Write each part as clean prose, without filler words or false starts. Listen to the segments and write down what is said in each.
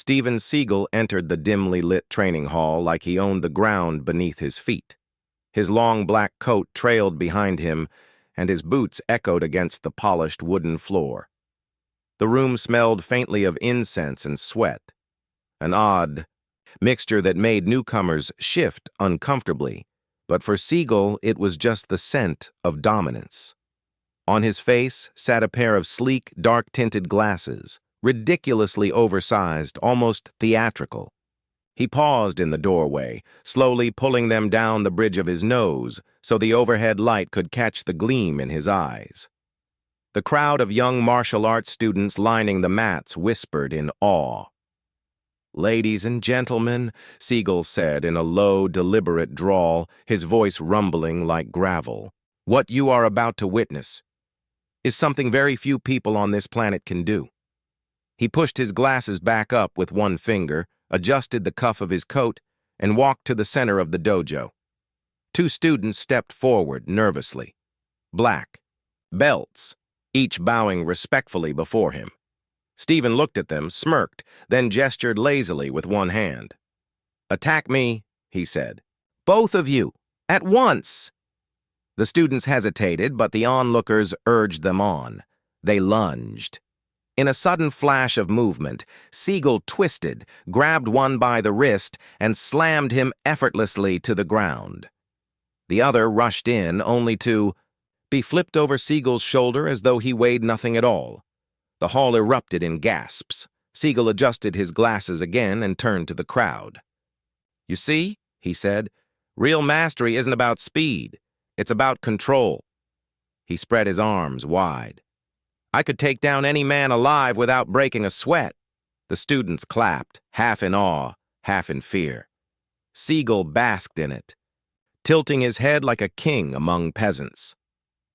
Steven Seagal entered the dimly lit training hall like he owned the ground beneath his feet. His long black coat trailed behind him, and his boots echoed against the polished wooden floor. The room smelled faintly of incense and sweat, an odd mixture that made newcomers shift uncomfortably, but for Seagal it was just the scent of dominance. On his face sat a pair of sleek, dark-tinted glasses, ridiculously oversized, almost theatrical. He paused in the doorway, slowly pulling them down the bridge of his nose so the overhead light could catch the gleam in his eyes. The crowd of young martial arts students lining the mats whispered in awe. "Ladies and gentlemen," Seagal said in a low, deliberate drawl, his voice rumbling like gravel, "what you are about to witness is something very few people on this planet can do." He pushed his glasses back up with one finger, adjusted the cuff of his coat, and walked to the center of the dojo. Two students stepped forward nervously. Black belts, each bowing respectfully before him. Steven looked at them, smirked, then gestured lazily with one hand. "Attack me," he said. "Both of you, at once!" The students hesitated, but the onlookers urged them on. They lunged. In a sudden flash of movement, Seagal twisted, grabbed one by the wrist, and slammed him effortlessly to the ground. The other rushed in, only to be flipped over Seagal's shoulder as though he weighed nothing at all. The hall erupted in gasps. Seagal adjusted his glasses again and turned to the crowd. "You see," he said, "real mastery isn't about speed. It's about control." He spread his arms wide. "I could take down any man alive without breaking a sweat." The students clapped, half in awe, half in fear. Seagal basked in it, tilting his head like a king among peasants.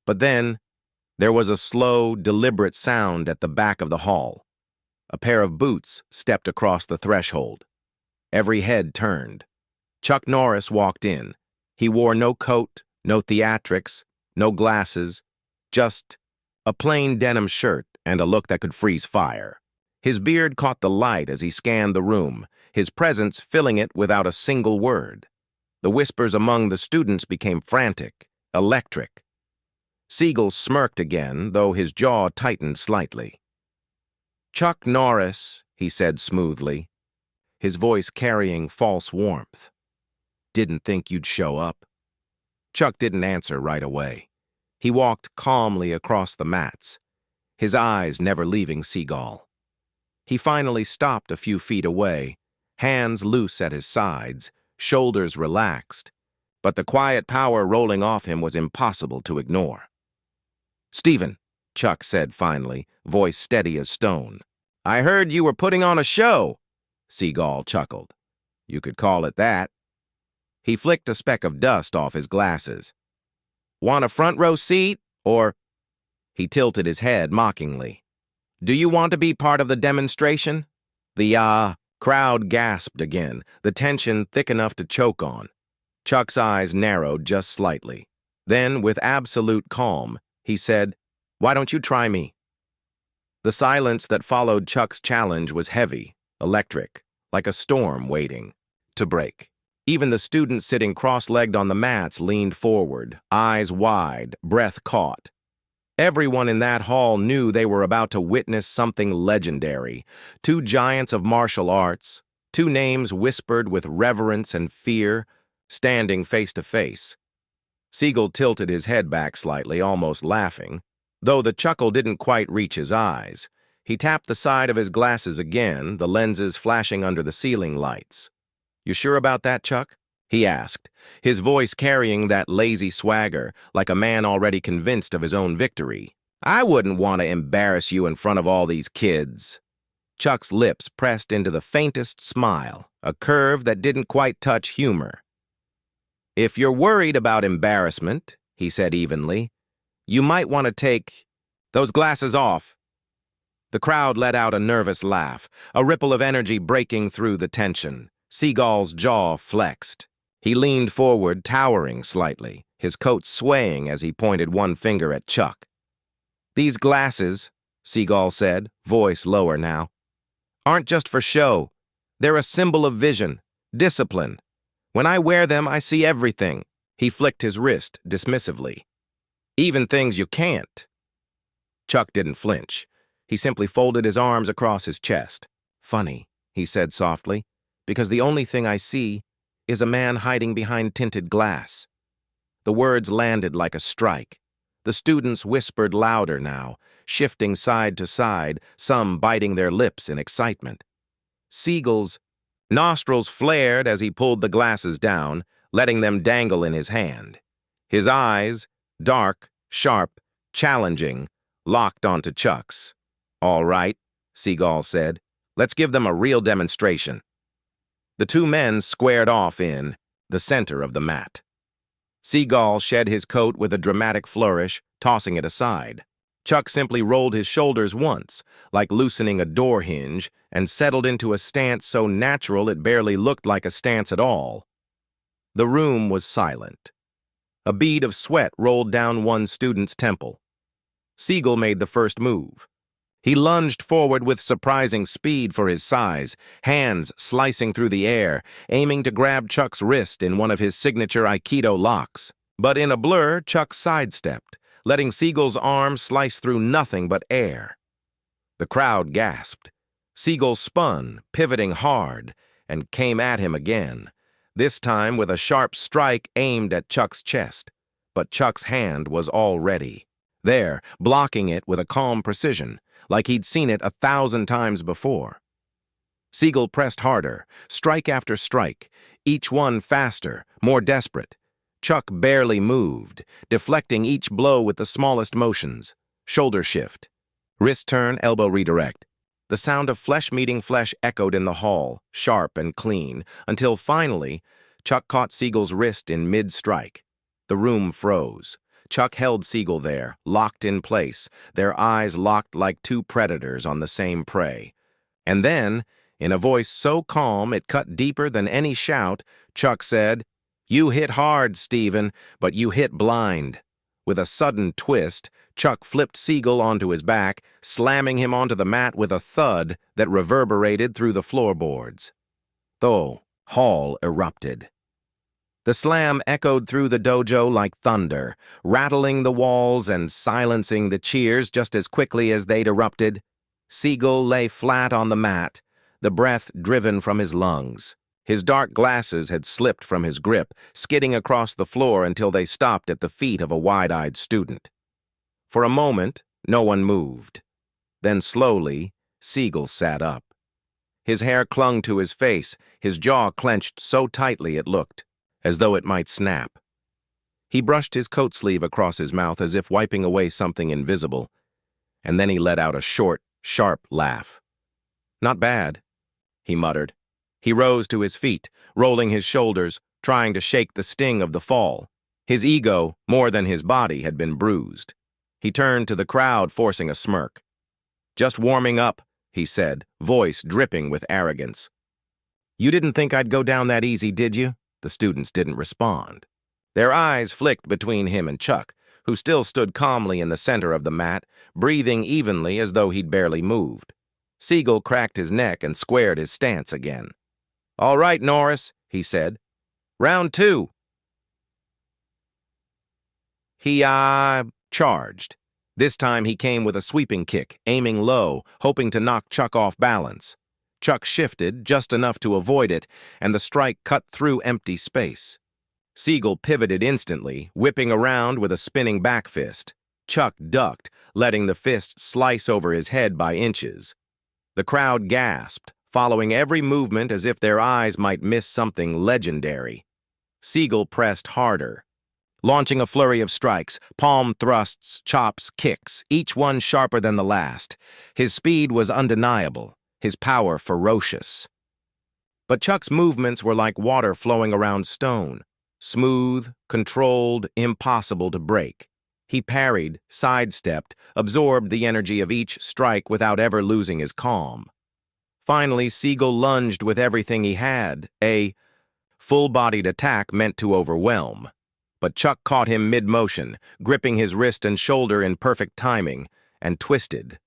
But then, there was a slow, deliberate sound at the back of the hall. A pair of boots stepped across the threshold. Every head turned. Chuck Norris walked in. He wore no coat, no theatrics, no glasses, just a plain denim shirt and a look that could freeze fire. His beard caught the light as he scanned the room, his presence filling it without a single word. The whispers among the students became frantic, electric. Seagal smirked again, though his jaw tightened slightly. "Chuck Norris," he said smoothly, his voice carrying false warmth. "Didn't think you'd show up." Chuck didn't answer right away. He walked calmly across the mats, his eyes never leaving Seagal. He finally stopped a few feet away, hands loose at his sides, shoulders relaxed, but the quiet power rolling off him was impossible to ignore. "Steven," Chuck said finally, voice steady as stone. "I heard you were putting on a show." Seagal chuckled. "You could call it that." He flicked a speck of dust off his glasses. "Want a front row seat, or—" He tilted his head mockingly. "Do you want to be part of the demonstration?" The crowd gasped again, the tension thick enough to choke on. Chuck's eyes narrowed just slightly. Then, with absolute calm, he said, "Why don't you try me?" The silence that followed Chuck's challenge was heavy, electric, like a storm waiting to break. Even the students sitting cross-legged on the mats leaned forward, eyes wide, breath caught. Everyone in that hall knew they were about to witness something legendary. Two giants of martial arts, two names whispered with reverence and fear, standing face to face. Seagal tilted his head back slightly, almost laughing, though the chuckle didn't quite reach his eyes. He tapped the side of his glasses again, the lenses flashing under the ceiling lights. "You sure about that, Chuck?" he asked, his voice carrying that lazy swagger, like a man already convinced of his own victory. "I wouldn't want to embarrass you in front of all these kids." Chuck's lips pressed into the faintest smile, a curve that didn't quite touch humor. "If you're worried about embarrassment," he said evenly, "you might want to take those glasses off." The crowd let out a nervous laugh, a ripple of energy breaking through the tension. Seagal's jaw flexed. He leaned forward, towering slightly, his coat swaying as he pointed one finger at Chuck. "These glasses," Seagal said, voice lower now, "aren't just for show. They're a symbol of vision, discipline. When I wear them, I see everything. He flicked his wrist dismissively. Even things you can't. Chuck didn't flinch. He simply folded his arms across his chest. Funny, he said softly, because the only thing I see is a man hiding behind tinted glass. The words landed like a strike. The students whispered louder now, shifting side to side, some biting their lips in excitement. Seagal's nostrils flared as he pulled the glasses down, letting them dangle in his hand. His eyes, dark, sharp, challenging, locked onto Chuck's. "All right," Seagal said. "Let's give them a real demonstration." The two men squared off in the center of the mat. Seagal shed his coat with a dramatic flourish, tossing it aside. Chuck simply rolled his shoulders once, like loosening a door hinge, and settled into a stance so natural it barely looked like a stance at all. The room was silent. A bead of sweat rolled down one student's temple. Seagal made the first move. He lunged forward with surprising speed for his size, hands slicing through the air, aiming to grab Chuck's wrist in one of his signature Aikido locks. But in a blur, Chuck sidestepped, letting Seagal's arm slice through nothing but air. The crowd gasped. Seagal spun, pivoting hard, and came at him again, this time with a sharp strike aimed at Chuck's chest. But Chuck's hand was all ready, there, blocking it with a calm precision, like he'd seen it 1,000 times before. Seagal pressed harder, strike after strike, each one faster, more desperate. Chuck barely moved, deflecting each blow with the smallest motions. Shoulder shift, wrist turn, elbow redirect. The sound of flesh meeting flesh echoed in the hall, sharp and clean, until finally, Chuck caught Seagal's wrist in mid-strike. The room froze. Chuck held Seagal there, locked in place, their eyes locked like two predators on the same prey. And then, in a voice so calm it cut deeper than any shout, Chuck said, "You hit hard, Steven, but you hit blind." With a sudden twist, Chuck flipped Seagal onto his back, slamming him onto the mat with a thud that reverberated through the floorboards. The hall erupted. The slam echoed through the dojo like thunder, rattling the walls and silencing the cheers just as quickly as they'd erupted. Seagal lay flat on the mat, the breath driven from his lungs. His dark glasses had slipped from his grip, skidding across the floor until they stopped at the feet of a wide-eyed student. For a moment, no one moved. Then slowly, Seagal sat up. His hair clung to his face, his jaw clenched so tightly it looked as though it might snap. He brushed his coat sleeve across his mouth as if wiping away something invisible, and then he let out a short, sharp laugh. "Not bad," he muttered. He rose to his feet, rolling his shoulders, trying to shake the sting of the fall. His ego, more than his body, had been bruised. He turned to the crowd, forcing a smirk. "Just warming up," he said, voice dripping with arrogance. "You didn't think I'd go down that easy, did you?" The students didn't respond. Their eyes flicked between him and Chuck, who still stood calmly in the center of the mat, breathing evenly as though he'd barely moved. Seagal cracked his neck and squared his stance again. "All right, Norris," he said. "Round 2. He charged. This time he came with a sweeping kick, aiming low, hoping to knock Chuck off balance. Chuck shifted, just enough to avoid it, and the strike cut through empty space. Seagal pivoted instantly, whipping around with a spinning back fist. Chuck ducked, letting the fist slice over his head by inches. The crowd gasped, following every movement as if their eyes might miss something legendary. Seagal pressed harder, launching a flurry of strikes, palm thrusts, chops, kicks, each one sharper than the last. His speed was undeniable, his power ferocious. But Chuck's movements were like water flowing around stone, smooth, controlled, impossible to break. He parried, sidestepped, absorbed the energy of each strike without ever losing his calm. Finally, Seagal lunged with everything he had, a full-bodied attack meant to overwhelm. But Chuck caught him mid-motion, gripping his wrist and shoulder in perfect timing, and twisted.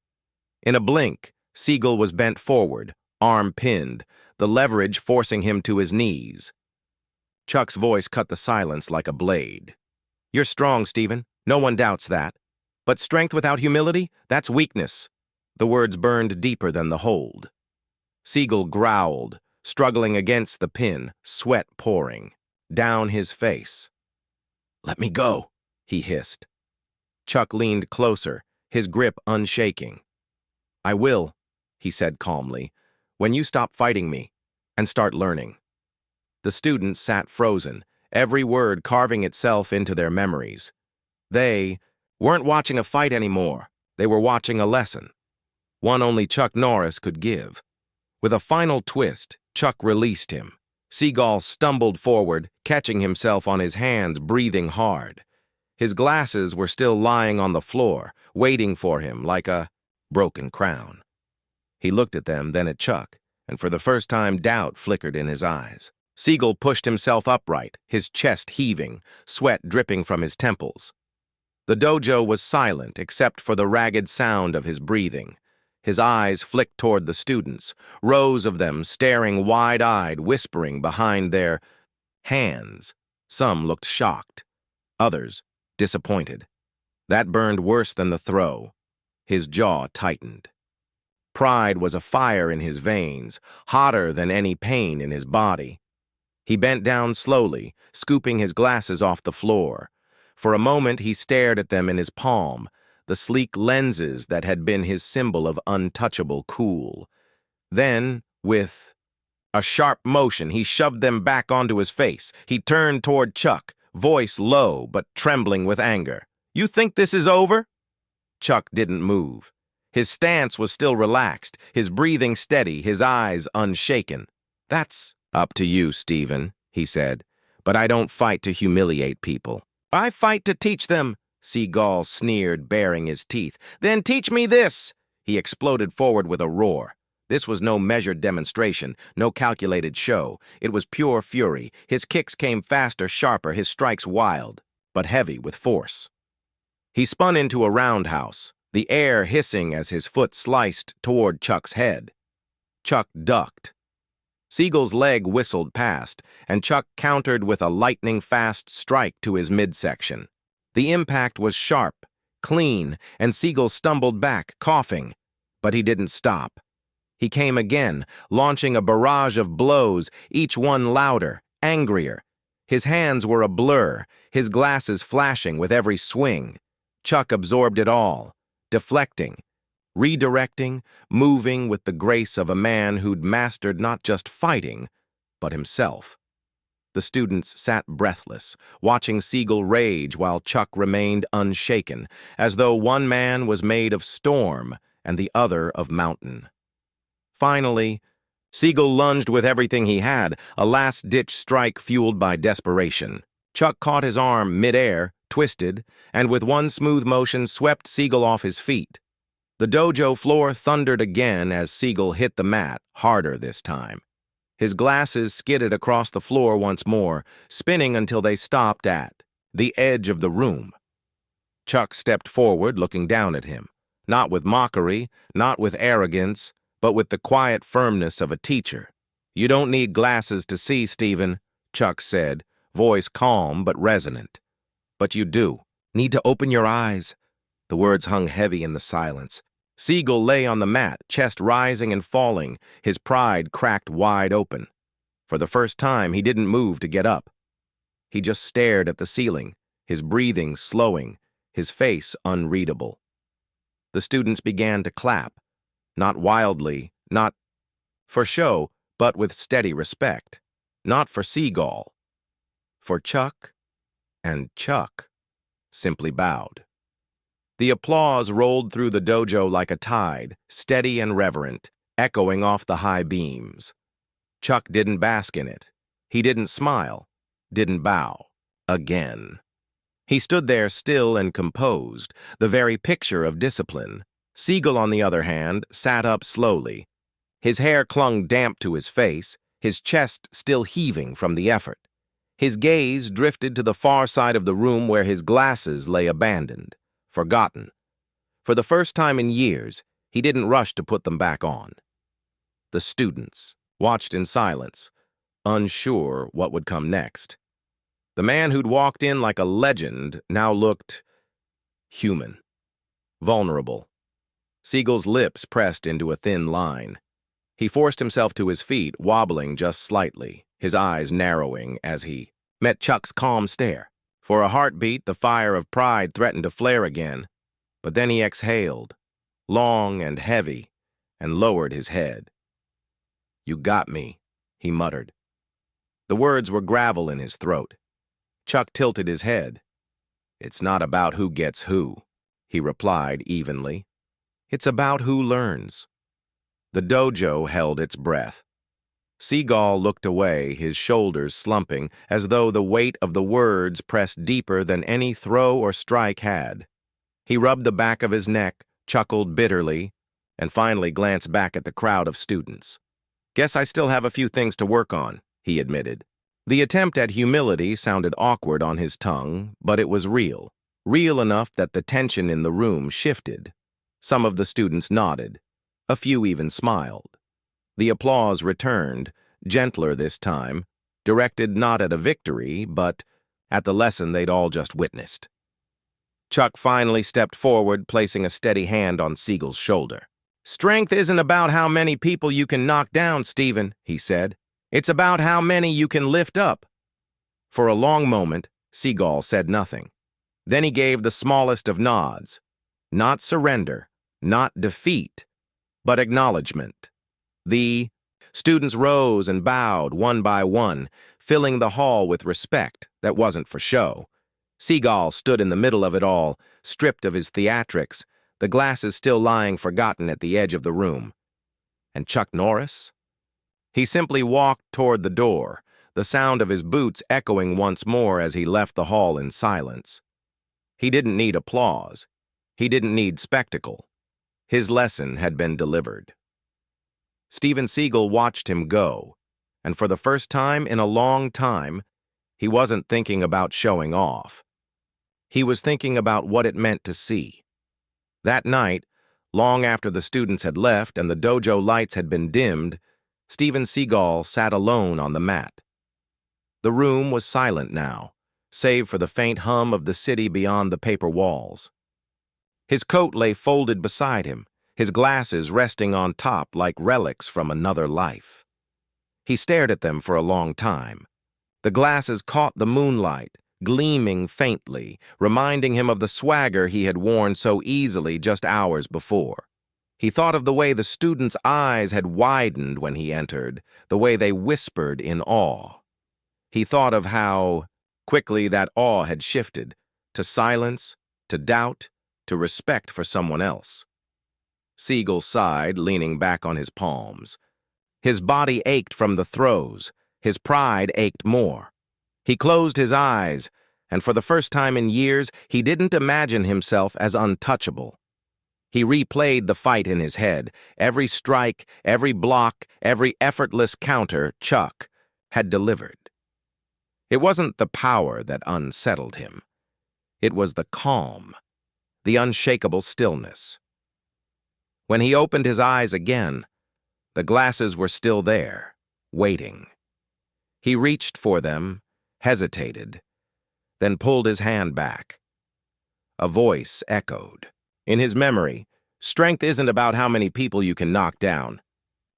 In a blink, Seagal was bent forward, arm pinned, the leverage forcing him to his knees. Chuck's voice cut the silence like a blade. "You're strong, Steven. No one doubts that. But strength without humility? That's weakness." The words burned deeper than the hold. Seagal growled, struggling against the pin, sweat pouring down his face. "Let me go," he hissed. Chuck leaned closer, his grip unshaking. "I will," he said calmly, "when you stop fighting me and start learning." The students sat frozen, every word carving itself into their memories. They weren't watching a fight anymore. They were watching a lesson, one only Chuck Norris could give. With a final twist, Chuck released him. Seagal stumbled forward, catching himself on his hands, breathing hard. His glasses were still lying on the floor, waiting for him like a broken crown. He looked at them, then at Chuck, and for the first time doubt flickered in his eyes. Seagal pushed himself upright, his chest heaving, sweat dripping from his temples. The dojo was silent except for the ragged sound of his breathing. His eyes flicked toward the students, rows of them staring wide-eyed, whispering behind their hands. Some looked shocked, others disappointed. That burned worse than the throw. His jaw tightened. Pride was a fire in his veins, hotter than any pain in his body. He bent down slowly, scooping his glasses off the floor. For a moment he stared at them in his palm, the sleek lenses that had been his symbol of untouchable cool. Then, with a sharp motion, he shoved them back onto his face. He turned toward Chuck, voice low but trembling with anger. "You think this is over?" Chuck didn't move. His stance was still relaxed, his breathing steady, his eyes unshaken. "That's up to you, Steven," he said, "but I don't fight to humiliate people. I fight to teach them," Seagal sneered, baring his teeth. "Then teach me this!" He exploded forward with a roar. This was no measured demonstration, no calculated show. It was pure fury. His kicks came faster, sharper, his strikes wild, but heavy with force. He spun into a roundhouse, the air hissing as his foot sliced toward Chuck's head. Chuck ducked. Seagal's leg whistled past, and Chuck countered with a lightning-fast strike to his midsection. The impact was sharp, clean, and Seagal stumbled back, coughing. But he didn't stop. He came again, launching a barrage of blows, each one louder, angrier. His hands were a blur, his glasses flashing with every swing. Chuck absorbed it all, deflecting, redirecting, moving with the grace of a man who'd mastered not just fighting, but himself. The students sat breathless, watching Seagal rage while Chuck remained unshaken, as though one man was made of storm and the other of mountain. Finally, Seagal lunged with everything he had, a last-ditch strike fueled by desperation. Chuck caught his arm midair, twisted, and with one smooth motion swept Seagal off his feet. The dojo floor thundered again as Seagal hit the mat, harder this time. His glasses skidded across the floor once more, spinning until they stopped at the edge of the room. Chuck stepped forward, looking down at him, not with mockery, not with arrogance, but with the quiet firmness of a teacher. "You don't need glasses to see, Steven," Chuck said, voice calm but resonant. "But you do. Need to open your eyes." The words hung heavy in the silence. Seagal lay on the mat, chest rising and falling, his pride cracked wide open. For the first time, he didn't move to get up. He just stared at the ceiling, his breathing slowing, his face unreadable. The students began to clap, not wildly, not for show, but with steady respect. Not for Seagal. For Chuck, and Chuck simply bowed. The applause rolled through the dojo like a tide, steady and reverent, echoing off the high beams. Chuck didn't bask in it. He didn't smile, didn't bow. Again. He stood there still and composed, the very picture of discipline. Seagal, on the other hand, sat up slowly. His hair clung damp to his face, his chest still heaving from the effort. His gaze drifted to the far side of the room where his glasses lay abandoned, forgotten. For the first time in years, he didn't rush to put them back on. The students watched in silence, unsure what would come next. The man who'd walked in like a legend now looked human, vulnerable. Seagal's lips pressed into a thin line. He forced himself to his feet, wobbling just slightly, his eyes narrowing as he met Chuck's calm stare. For a heartbeat, the fire of pride threatened to flare again, but then he exhaled, long and heavy, and lowered his head. "You got me," he muttered. The words were gravel in his throat. Chuck tilted his head. "It's not about who gets who," he replied evenly. "It's about who learns." The dojo held its breath. Seagal looked away, his shoulders slumping, as though the weight of the words pressed deeper than any throw or strike had. He rubbed the back of his neck, chuckled bitterly, and finally glanced back at the crowd of students. "Guess I still have a few things to work on," he admitted. The attempt at humility sounded awkward on his tongue, but it was real enough that the tension in the room shifted. Some of the students nodded. A few even smiled. The applause returned, gentler this time, directed not at a victory, but at the lesson they'd all just witnessed. Chuck finally stepped forward, placing a steady hand on Seagal's shoulder. "Strength isn't about how many people you can knock down, Steven," he said. "It's about how many you can lift up." For a long moment, Seagal said nothing. Then he gave the smallest of nods. Not surrender, not defeat, but acknowledgement. The students rose and bowed one by one, filling the hall with respect that wasn't for show. Seagal stood in the middle of it all, stripped of his theatrics, the glasses still lying forgotten at the edge of the room. And Chuck Norris? He simply walked toward the door, the sound of his boots echoing once more as he left the hall in silence. He didn't need applause. He didn't need spectacle. His lesson had been delivered. Steven Seagal watched him go, and for the first time in a long time, he wasn't thinking about showing off. He was thinking about what it meant to see. That night, long after the students had left and the dojo lights had been dimmed, Steven Seagal sat alone on the mat. The room was silent now, save for the faint hum of the city beyond the paper walls. His coat lay folded beside him, his glasses resting on top like relics from another life. He stared at them for a long time. The glasses caught the moonlight, gleaming faintly, reminding him of the swagger he had worn so easily just hours before. He thought of the way the students' eyes had widened when he entered, the way they whispered in awe. He thought of how quickly that awe had shifted, to silence, to doubt, to respect for someone else. Seagal sighed, leaning back on his palms. His body ached from the throws. His pride ached more. He closed his eyes, and for the first time in years, he didn't imagine himself as untouchable. He replayed the fight in his head. Every strike, every block, every effortless counter Chuck had delivered. It wasn't the power that unsettled him. It was the calm, the unshakable stillness. When he opened his eyes again, the glasses were still there, waiting. He reached for them, hesitated, then pulled his hand back. A voice echoed. In his memory, strength isn't about how many people you can knock down.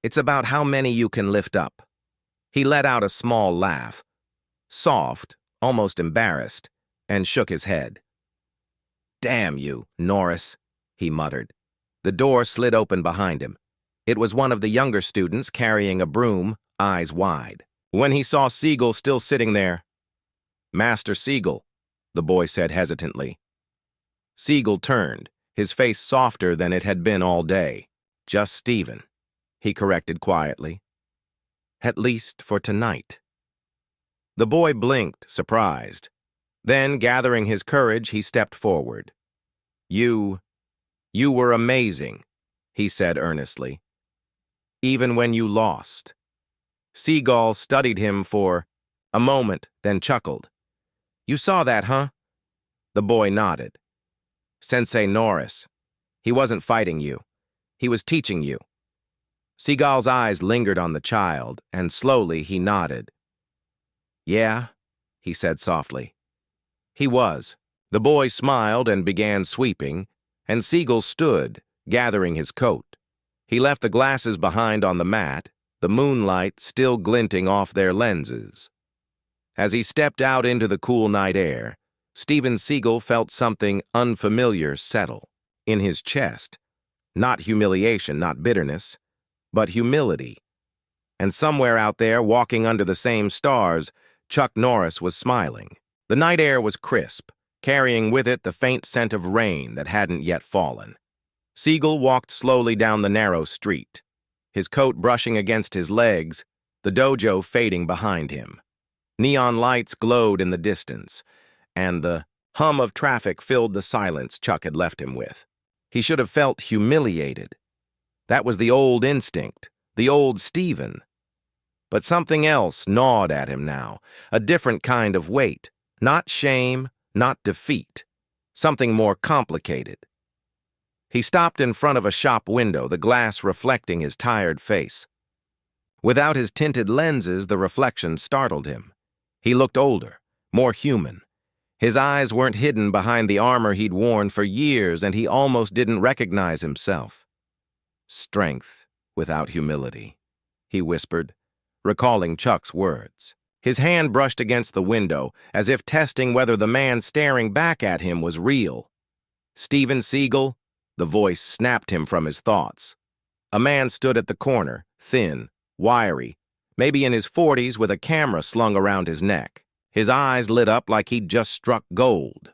It's about how many you can lift up. He let out a small laugh, soft, almost embarrassed, and shook his head. "Damn you, Norris," he muttered. The door slid open behind him. It was one of the younger students carrying a broom, eyes wide. When he saw Seagal still sitting there, "Master Seagal," the boy said hesitantly. Seagal turned, his face softer than it had been all day. "Just Steven," he corrected quietly. "At least for tonight." The boy blinked, surprised. Then, gathering his courage, he stepped forward. You were amazing," he said earnestly. "Even when you lost." Seagal studied him for a moment, then chuckled. "You saw that, huh?" The boy nodded. "Sensei Norris. He wasn't fighting you. He was teaching you." Seagal's eyes lingered on the child, and slowly he nodded. "Yeah," he said softly. He was. The boy smiled and began sweeping, and Seagal stood, gathering his coat. He left the glasses behind on the mat, the moonlight still glinting off their lenses. As he stepped out into the cool night air, Steven Seagal felt something unfamiliar settle in his chest. Not humiliation, not bitterness, but humility. And somewhere out there, walking under the same stars, Chuck Norris was smiling. The night air was crisp, carrying with it the faint scent of rain that hadn't yet fallen. Seagal walked slowly down the narrow street, his coat brushing against his legs, the dojo fading behind him. Neon lights glowed in the distance, and the hum of traffic filled the silence Chuck had left him with. He should have felt humiliated. That was the old instinct, the old Steven. But something else gnawed at him now, a different kind of weight. Not shame, not defeat. Something more complicated. He stopped in front of a shop window, the glass reflecting his tired face. Without his tinted lenses, the reflection startled him. He looked older, more human. His eyes weren't hidden behind the armor he'd worn for years, and he almost didn't recognize himself. Strength without humility, he whispered, recalling Chuck's words. His hand brushed against the window, as if testing whether the man staring back at him was real. Steven Seagal? The voice snapped him from his thoughts. A man stood at the corner, thin, wiry, maybe in his 40s with a camera slung around his neck. His eyes lit up like he'd just struck gold.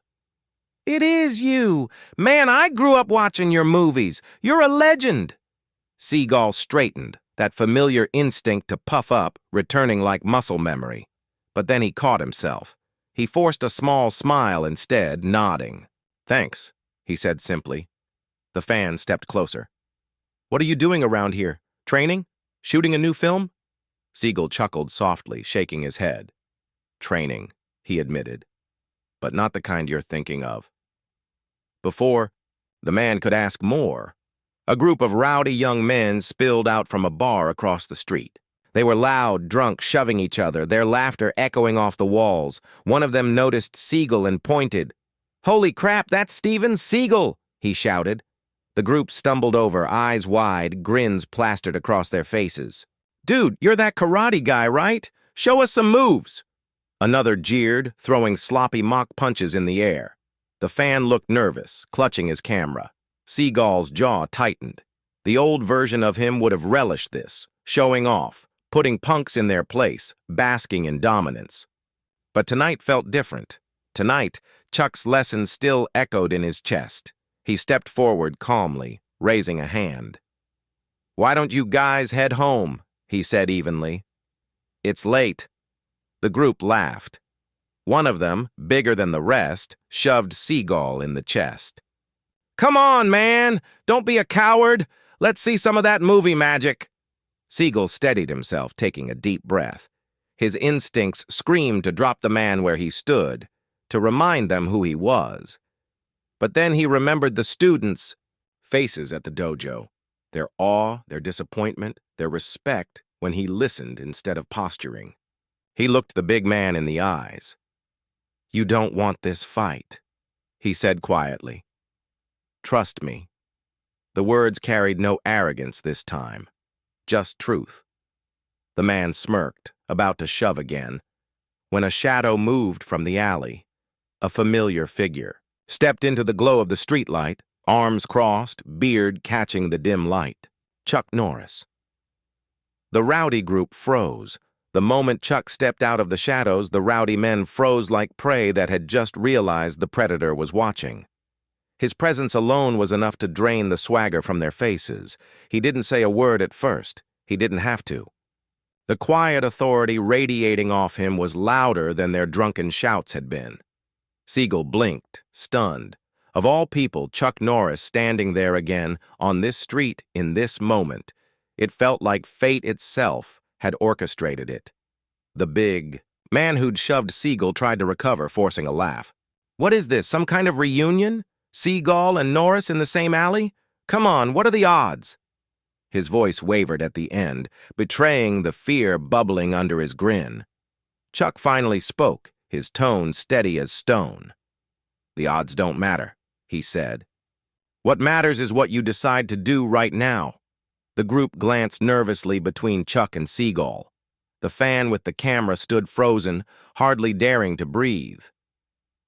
"It is you! Man, I grew up watching your movies. You're a legend!" Seagal straightened, that familiar instinct to puff up, returning like muscle memory. But then he caught himself. He forced a small smile instead, nodding. "Thanks," he said simply. The fan stepped closer. "What are you doing around here? Training? Shooting a new film?" Seagal chuckled softly, shaking his head. "Training," he admitted. "But not the kind you're thinking of." Before the man could ask more, a group of rowdy young men spilled out from a bar across the street. They were loud, drunk, shoving each other, their laughter echoing off the walls. One of them noticed Seagal and pointed. "Holy crap, that's Steven Seagal!" he shouted. The group stumbled over, eyes wide, grins plastered across their faces. "Dude, you're that karate guy, right? Show us some moves!" Another jeered, throwing sloppy mock punches in the air. The fan looked nervous, clutching his camera. Seagal's jaw tightened. The old version of him would have relished this, showing off, putting punks in their place, basking in dominance. But tonight felt different. Tonight, Chuck's lesson still echoed in his chest. He stepped forward calmly, raising a hand. "Why don't you guys head home?" he said evenly. "It's late." The group laughed. One of them, bigger than the rest, shoved Seagal in the chest. "Come on, man! Don't be a coward! Let's see some of that movie magic!" Seagal steadied himself, taking a deep breath. His instincts screamed to drop the man where he stood, to remind them who he was. But then he remembered the students' faces at the dojo, their awe, their disappointment, their respect when he listened instead of posturing. He looked the big man in the eyes. "You don't want this fight," he said quietly. "Trust me." The words carried no arrogance this time, just truth. The man smirked, about to shove again, when a shadow moved from the alley. A familiar figure stepped into the glow of the streetlight, arms crossed, beard catching the dim light. Chuck Norris. The rowdy group froze. The moment Chuck stepped out of the shadows, the rowdy men froze like prey that had just realized the predator was watching. His presence alone was enough to drain the swagger from their faces. He didn't say a word at first. He didn't have to. The quiet authority radiating off him was louder than their drunken shouts had been. Seagal blinked, stunned. Of all people, Chuck Norris standing there again, on this street, in this moment. It felt like fate itself had orchestrated it. The big man who'd shoved Seagal tried to recover, forcing a laugh. "What is this, some kind of reunion? Seagal and Norris in the same alley? Come on, what are the odds?" His voice wavered at the end, betraying the fear bubbling under his grin. Chuck finally spoke, his tone steady as stone. "The odds don't matter," he said. "What matters is what you decide to do right now." The group glanced nervously between Chuck and Seagal. The fan with the camera stood frozen, hardly daring to breathe.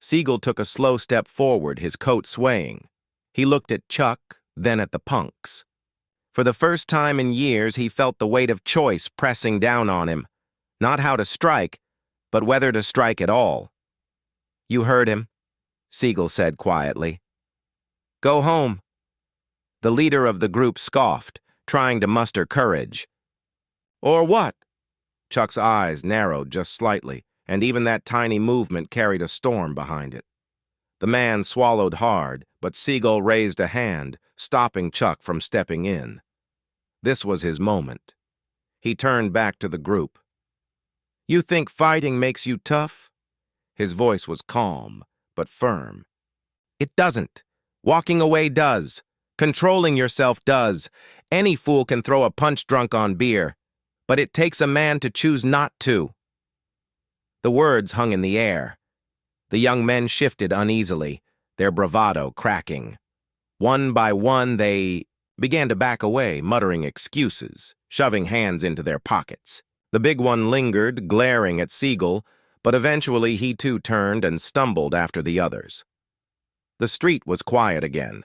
Seagal took a slow step forward, his coat swaying. He looked at Chuck, then at the punks. For the first time in years, he felt the weight of choice pressing down on him. Not how to strike, but whether to strike at all. "You heard him," Seagal said quietly. "Go home." The leader of the group scoffed, trying to muster courage. "Or what?" Chuck's eyes narrowed just slightly, and even that tiny movement carried a storm behind it. The man swallowed hard, but Seagal raised a hand, stopping Chuck from stepping in. This was his moment. He turned back to the group. "You think fighting makes you tough?" His voice was calm, but firm. "It doesn't. Walking away does. Controlling yourself does. Any fool can throw a punch drunk on beer, but it takes a man to choose not to." The words hung in the air. The young men shifted uneasily, their bravado cracking. One by one, they began to back away, muttering excuses, shoving hands into their pockets. The big one lingered, glaring at Seagal, but eventually he too turned and stumbled after the others. The street was quiet again.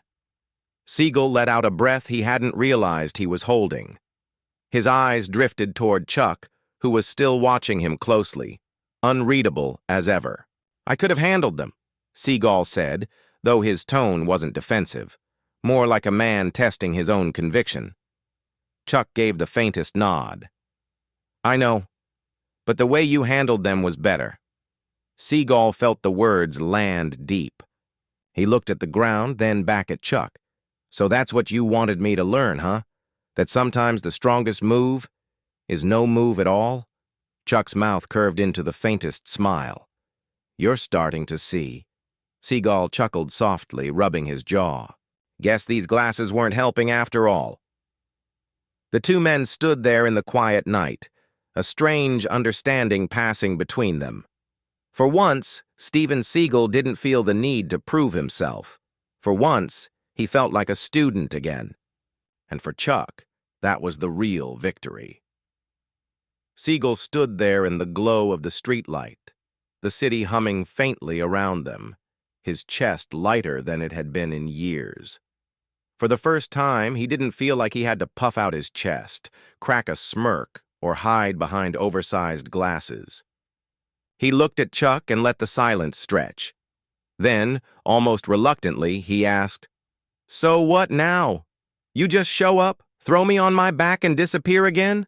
Seagal let out a breath he hadn't realized he was holding. His eyes drifted toward Chuck, who was still watching him closely, unreadable as ever. "I could have handled them," Seagal said, though his tone wasn't defensive, more like a man testing his own conviction. Chuck gave the faintest nod. "I know, but the way you handled them was better." Seagal felt the words land deep. He looked at the ground, then back at Chuck. "So that's what you wanted me to learn, huh? That sometimes the strongest move is no move at all?" Chuck's mouth curved into the faintest smile. "You're starting to see." Seagal chuckled softly, rubbing his jaw. "Guess these glasses weren't helping after all." The two men stood there in the quiet night, a strange understanding passing between them. For once, Steven Seagal didn't feel the need to prove himself. For once, he felt like a student again. And for Chuck, that was the real victory. Seagal stood there in the glow of the streetlight, the city humming faintly around them, his chest lighter than it had been in years. For the first time, he didn't feel like he had to puff out his chest, crack a smirk, or hide behind oversized glasses. He looked at Chuck and let the silence stretch. Then, almost reluctantly, he asked, "So what now? You just show up, throw me on my back, and disappear again?"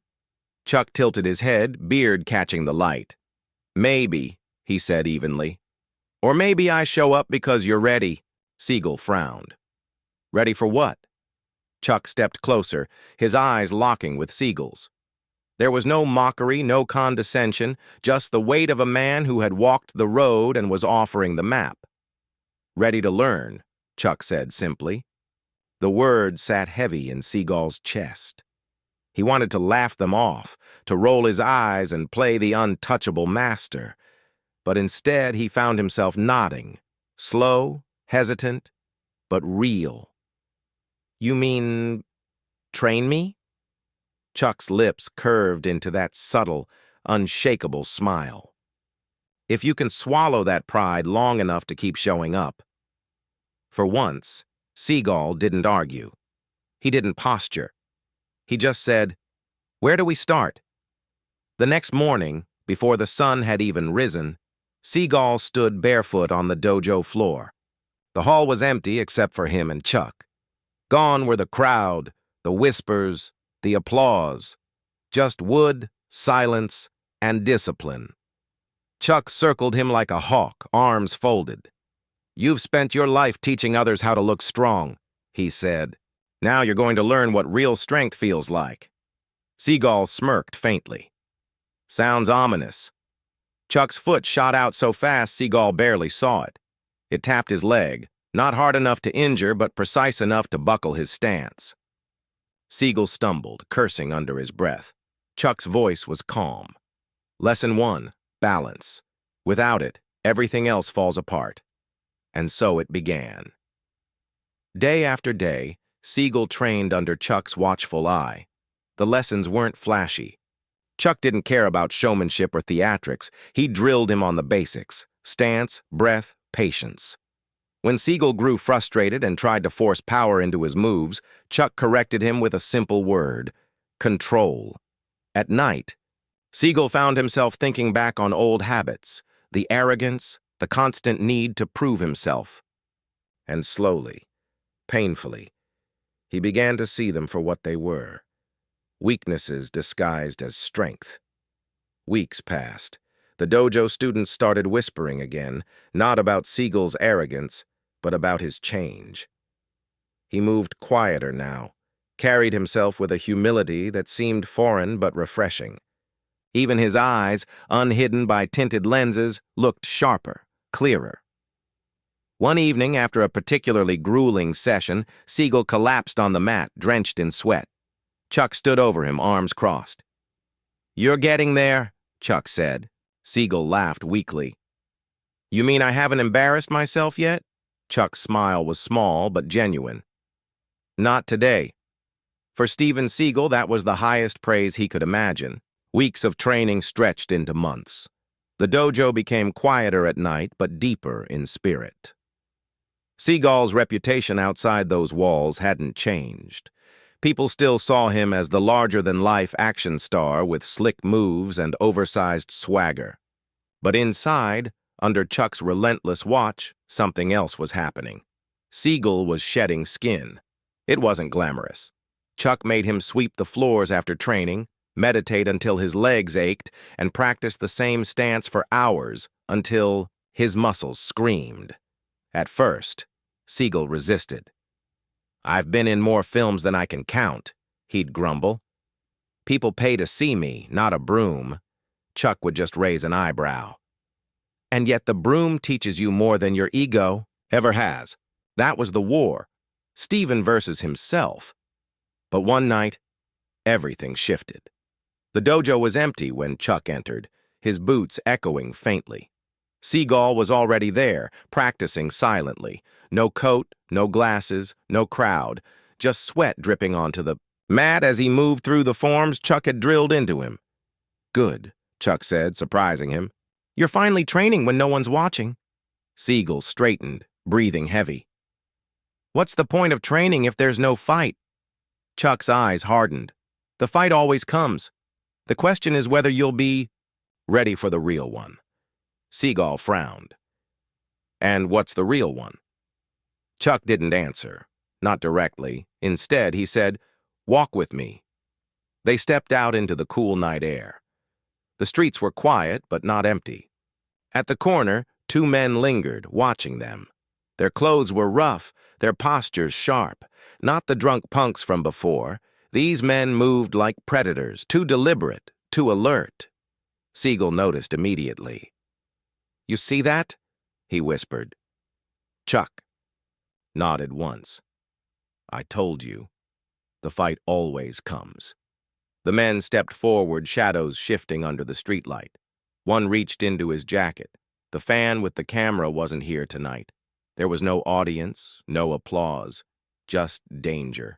Chuck tilted his head, beard catching the light. "Maybe," he said evenly. "Or maybe I show up because you're ready." Seagal frowned. "Ready for what?" Chuck stepped closer, his eyes locking with Seagal's. There was no mockery, no condescension, just the weight of a man who had walked the road and was offering the map. "Ready to learn," Chuck said simply. The words sat heavy in Seagal's chest. He wanted to laugh them off, to roll his eyes and play the untouchable master. But instead he found himself nodding, slow, hesitant, but real. "You mean, train me?" Chuck's lips curved into that subtle, unshakable smile. "If you can swallow that pride long enough to keep showing up." For once, Seagal didn't argue. He didn't posture. He just said, "Where do we start?" The next morning, before the sun had even risen, Seagal stood barefoot on the dojo floor. The hall was empty except for him and Chuck. Gone were the crowd, the whispers, the applause. Just wood, silence, and discipline. Chuck circled him like a hawk, arms folded. "You've spent your life teaching others how to look strong," he said. "Now you're going to learn what real strength feels like." Seagal smirked faintly. "Sounds ominous." Chuck's foot shot out so fast Seagal barely saw it. It tapped his leg, not hard enough to injure but precise enough to buckle his stance. Seagal stumbled, cursing under his breath. Chuck's voice was calm. Lesson 1, balance. Without it, everything else falls apart. And so it began. Day after day, Seagal trained under Chuck's watchful eye. The lessons weren't flashy. Chuck didn't care about showmanship or theatrics. He drilled him on the basics: stance, breath, patience. When Seagal grew frustrated and tried to force power into his moves, Chuck corrected him with a simple word: control. At night, Seagal found himself thinking back on old habits, the arrogance, the constant need to prove himself. And slowly, painfully, he began to see them for what they were: weaknesses disguised as strength. Weeks passed. The dojo students started whispering again, not about Seagal's arrogance, but about his change. He moved quieter now, carried himself with a humility that seemed foreign but refreshing. Even his eyes, unhidden by tinted lenses, looked sharper, clearer. One evening, after a particularly grueling session, Seagal collapsed on the mat, drenched in sweat. Chuck stood over him, arms crossed. "You're getting there," Chuck said. Seagal laughed weakly. "You mean I haven't embarrassed myself yet?" Chuck's smile was small but genuine. "Not today." For Steven Seagal, that was the highest praise he could imagine. Weeks of training stretched into months. The dojo became quieter at night but deeper in spirit. Seagal's reputation outside those walls hadn't changed. People still saw him as the larger-than-life action star with slick moves and oversized swagger. But inside, under Chuck's relentless watch, something else was happening. Seagal was shedding skin. It wasn't glamorous. Chuck made him sweep the floors after training, meditate until his legs ached, and practice the same stance for hours until his muscles screamed. At first, Seagal resisted. "I've been in more films than I can count," he'd grumble. "People pay to see me, not a broom." Chuck would just raise an eyebrow. "And yet the broom teaches you more than your ego ever has." That was the war. Steven versus himself. But one night, everything shifted. The dojo was empty when Chuck entered, his boots echoing faintly. Seagal was already there, practicing silently. No coat, no glasses, no crowd, just sweat dripping onto the mat as he moved through the forms Chuck had drilled into him. "Good," Chuck said, surprising him. "You're finally training when no one's watching." Seagal straightened, breathing heavy. "What's the point of training if there's no fight?" Chuck's eyes hardened. "The fight always comes. The question is whether you'll be ready for the real one." Seagal frowned. "And what's the real one?" Chuck didn't answer, not directly. Instead, he said, "Walk with me." They stepped out into the cool night air. The streets were quiet, but not empty. At the corner, two men lingered, watching them. Their clothes were rough, their postures sharp. Not the drunk punks from before. These men moved like predators, too deliberate, too alert. Seagal noticed immediately. "You see that?" he whispered. Chuck nodded once. "I told you. The fight always comes." The men stepped forward, shadows shifting under the streetlight. One reached into his jacket. The fan with the camera wasn't here tonight. There was no audience, no applause, just danger.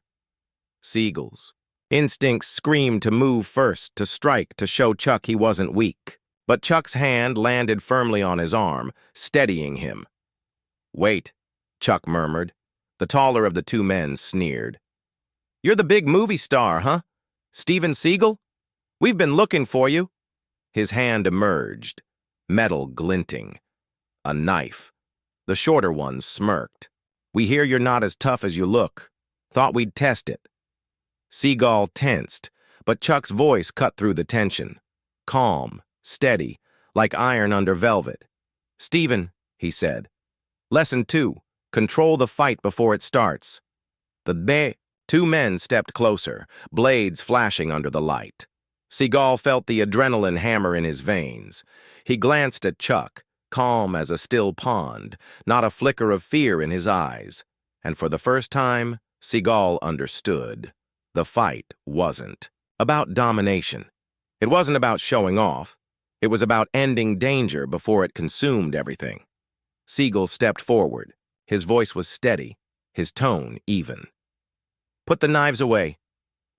Seagal's instincts screamed to move first, to strike, to show Chuck he wasn't weak. But Chuck's hand landed firmly on his arm, steadying him. "Wait," Chuck murmured. The taller of the two men sneered. "You're the big movie star, huh? Steven Seagal? We've been looking for you." His hand emerged, metal glinting. A knife. The shorter one smirked. "We hear you're not as tough as you look. Thought we'd test it." Seagal tensed, but Chuck's voice cut through the tension. Calm, steady, like iron under velvet. "Steven," he said. "Lesson 2. Control the fight before it starts." Two men stepped closer, blades flashing under the light. Seagal felt the adrenaline hammer in his veins. He glanced at Chuck, calm as a still pond, not a flicker of fear in his eyes. And for the first time, Seagal understood. The fight wasn't about domination. It wasn't about showing off. It was about ending danger before it consumed everything. Seagal stepped forward. His voice was steady, his tone even. "Put the knives away.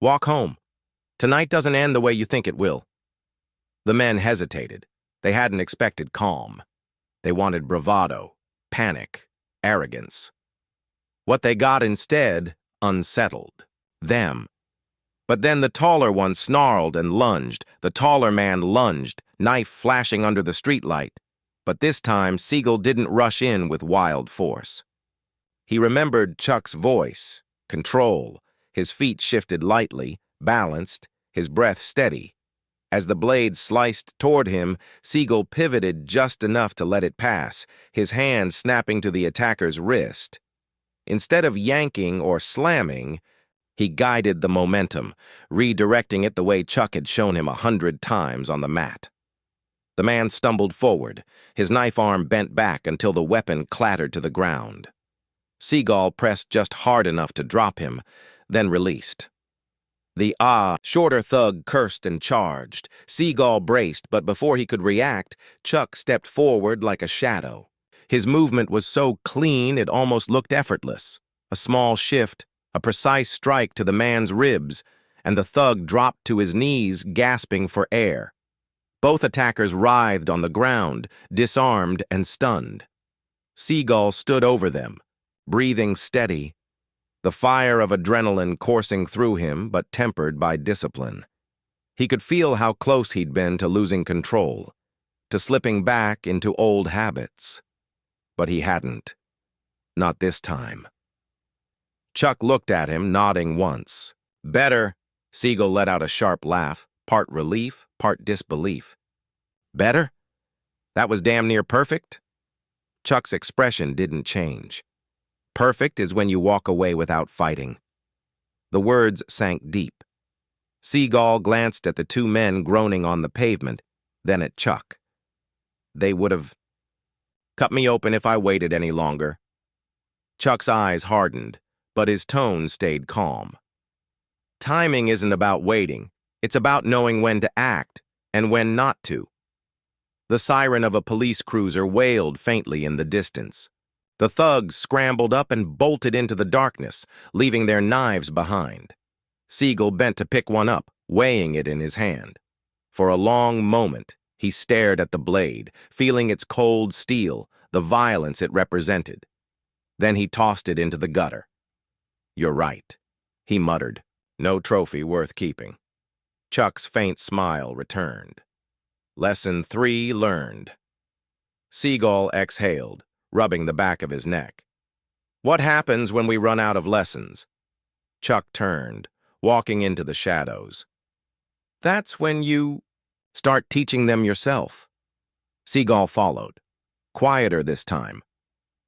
Walk home. Tonight doesn't end the way you think it will." The men hesitated. They hadn't expected calm. They wanted bravado, panic, arrogance. What they got instead unsettled them. But then the taller one snarled and lunged. The taller man lunged, knife flashing under the streetlight. But this time, Seagal didn't rush in with wild force. He remembered Chuck's voice, control. His feet shifted lightly, balanced, his breath steady. As the blade sliced toward him, Seagal pivoted just enough to let it pass, his hand snapping to the attacker's wrist. Instead of yanking or slamming, he guided the momentum, redirecting it the way Chuck had shown him 100 times on the mat. The man stumbled forward, his knife arm bent back until the weapon clattered to the ground. Seagal pressed just hard enough to drop him, then released. The shorter thug cursed and charged. Seagal braced, but before he could react, Chuck stepped forward like a shadow. His movement was so clean it almost looked effortless. A small shift, a precise strike to the man's ribs, and the thug dropped to his knees, gasping for air. Both attackers writhed on the ground, disarmed and stunned. Seagal stood over them, breathing steady, the fire of adrenaline coursing through him but tempered by discipline. He could feel how close he'd been to losing control, to slipping back into old habits. But he hadn't. Not this time. Chuck looked at him, nodding once. "Better." Seagal let out a sharp laugh, part relief, part disbelief. "Better? That was damn near perfect?" Chuck's expression didn't change. Perfect is when you walk away without fighting. The words sank deep. Seagal glanced at the two men groaning on the pavement, then at Chuck. They would have cut me open if I waited any longer. Chuck's eyes hardened, but his tone stayed calm. Timing isn't about waiting. It's about knowing when to act and when not to. The siren of a police cruiser wailed faintly in the distance. The thugs scrambled up and bolted into the darkness, leaving their knives behind. Seagal bent to pick one up, weighing it in his hand. For a long moment, he stared at the blade, feeling its cold steel, the violence it represented. Then he tossed it into the gutter. "You're right," he muttered. "No trophy worth keeping." Chuck's faint smile returned. Lesson 3 learned. Seagal exhaled, rubbing the back of his neck. "What happens when we run out of lessons?" Chuck turned, walking into the shadows. "That's when you start teaching them yourself." Seagal followed, quieter this time.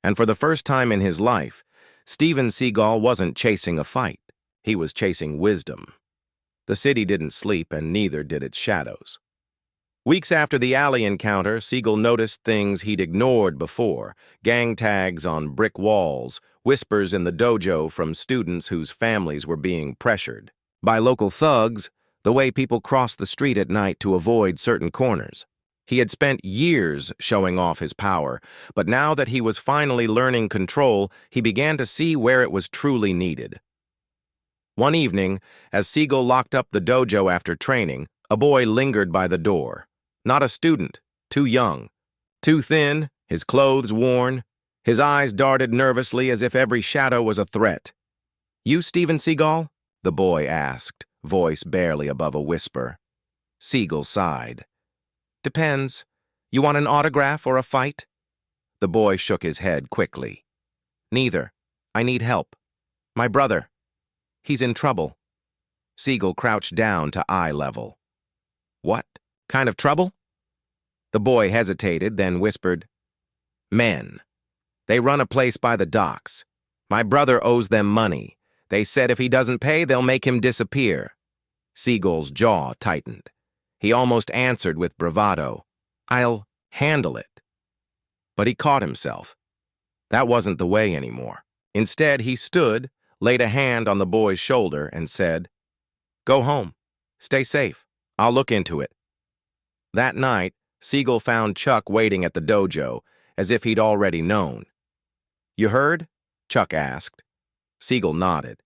And for the first time in his life, Steven Seagal wasn't chasing a fight. He was chasing wisdom. The city didn't sleep, and neither did its shadows. Weeks after the alley encounter, Seagal noticed things he'd ignored before: gang tags on brick walls, whispers in the dojo from students whose families were being pressured by local thugs, the way people crossed the street at night to avoid certain corners. He had spent years showing off his power, but now that he was finally learning control, he began to see where it was truly needed. One evening, as Seagal locked up the dojo after training, a boy lingered by the door. Not a student, too young, too thin, his clothes worn. His eyes darted nervously as if every shadow was a threat. "You Steven Seagal?" the boy asked, voice barely above a whisper. Seagal sighed. "Depends. You want an autograph or a fight?" The boy shook his head quickly. "Neither. I need help. My brother. He's in trouble." Seagal crouched down to eye level. "What kind of trouble?" The boy hesitated, then whispered, "Men. They run a place by the docks. My brother owes them money. They said if he doesn't pay, they'll make him disappear." Seagal's jaw tightened. He almost answered with bravado, "I'll handle it." But he caught himself. That wasn't the way anymore. Instead, he stood, laid a hand on the boy's shoulder, and said, Go home. Stay safe. I'll look into it. That night, Seagal found Chuck waiting at the dojo, as if he'd already known. You heard? Chuck asked. Seagal nodded.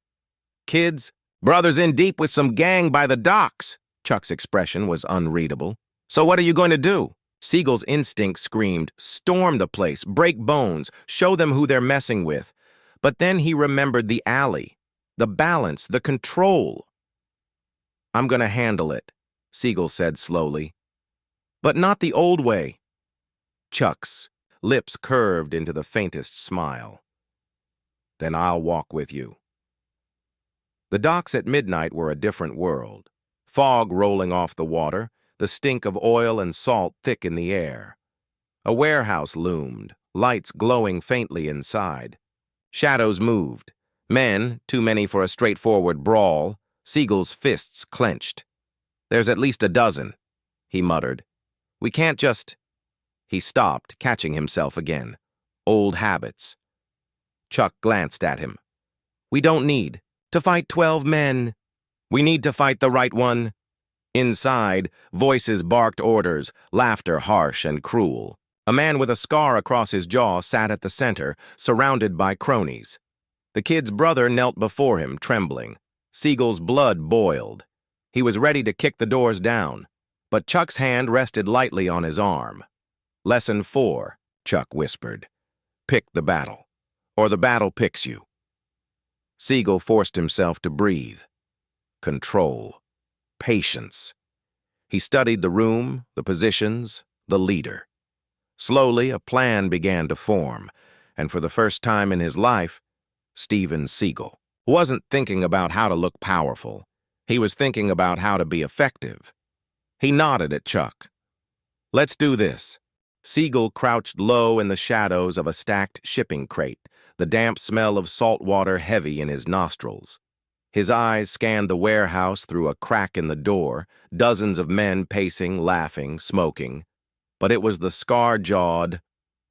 Kids, brother's in deep with some gang by the docks. Chuck's expression was unreadable. So what are you going to do? Seagal's instinct screamed, storm the place, break bones, show them who they're messing with. But then he remembered the alley, the balance, the control. I'm going to handle it, Seagal said slowly. But not the old way. Chuck's lips curved into the faintest smile. Then I'll walk with you. The docks at midnight were a different world. Fog rolling off the water, the stink of oil and salt thick in the air. A warehouse loomed, lights glowing faintly inside. Shadows moved. Men, too many for a straightforward brawl, Seagal's fists clenched. There's at least a dozen, he muttered. We can't just... He stopped, catching himself again. Old habits. Chuck glanced at him. We don't need to fight 12 men. We need to fight the right one. Inside, voices barked orders, laughter harsh and cruel. A man with a scar across his jaw sat at the center, surrounded by cronies. The kid's brother knelt before him, trembling. Seagal's blood boiled. He was ready to kick the doors down, but Chuck's hand rested lightly on his arm. Lesson 4, Chuck whispered. Pick the battle, or the battle picks you. Seagal forced himself to breathe. Control. Patience. He studied the room, the positions, the leader. Slowly, a plan began to form, and for the first time in his life, Steven Seagal wasn't thinking about how to look powerful. He was thinking about how to be effective. He nodded at Chuck. Let's do this. Seagal crouched low in the shadows of a stacked shipping crate, the damp smell of salt water heavy in his nostrils. His eyes scanned the warehouse through a crack in the door, dozens of men pacing, laughing, smoking. But it was the scar-jawed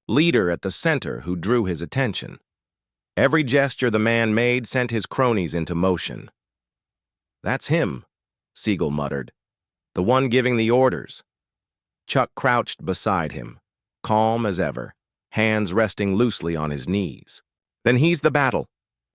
leader at the center who drew his attention. Every gesture the man made sent his cronies into motion. That's him, Seagal muttered. The one giving the orders. Chuck crouched beside him, calm as ever, hands resting loosely on his knees. Then he's the battle.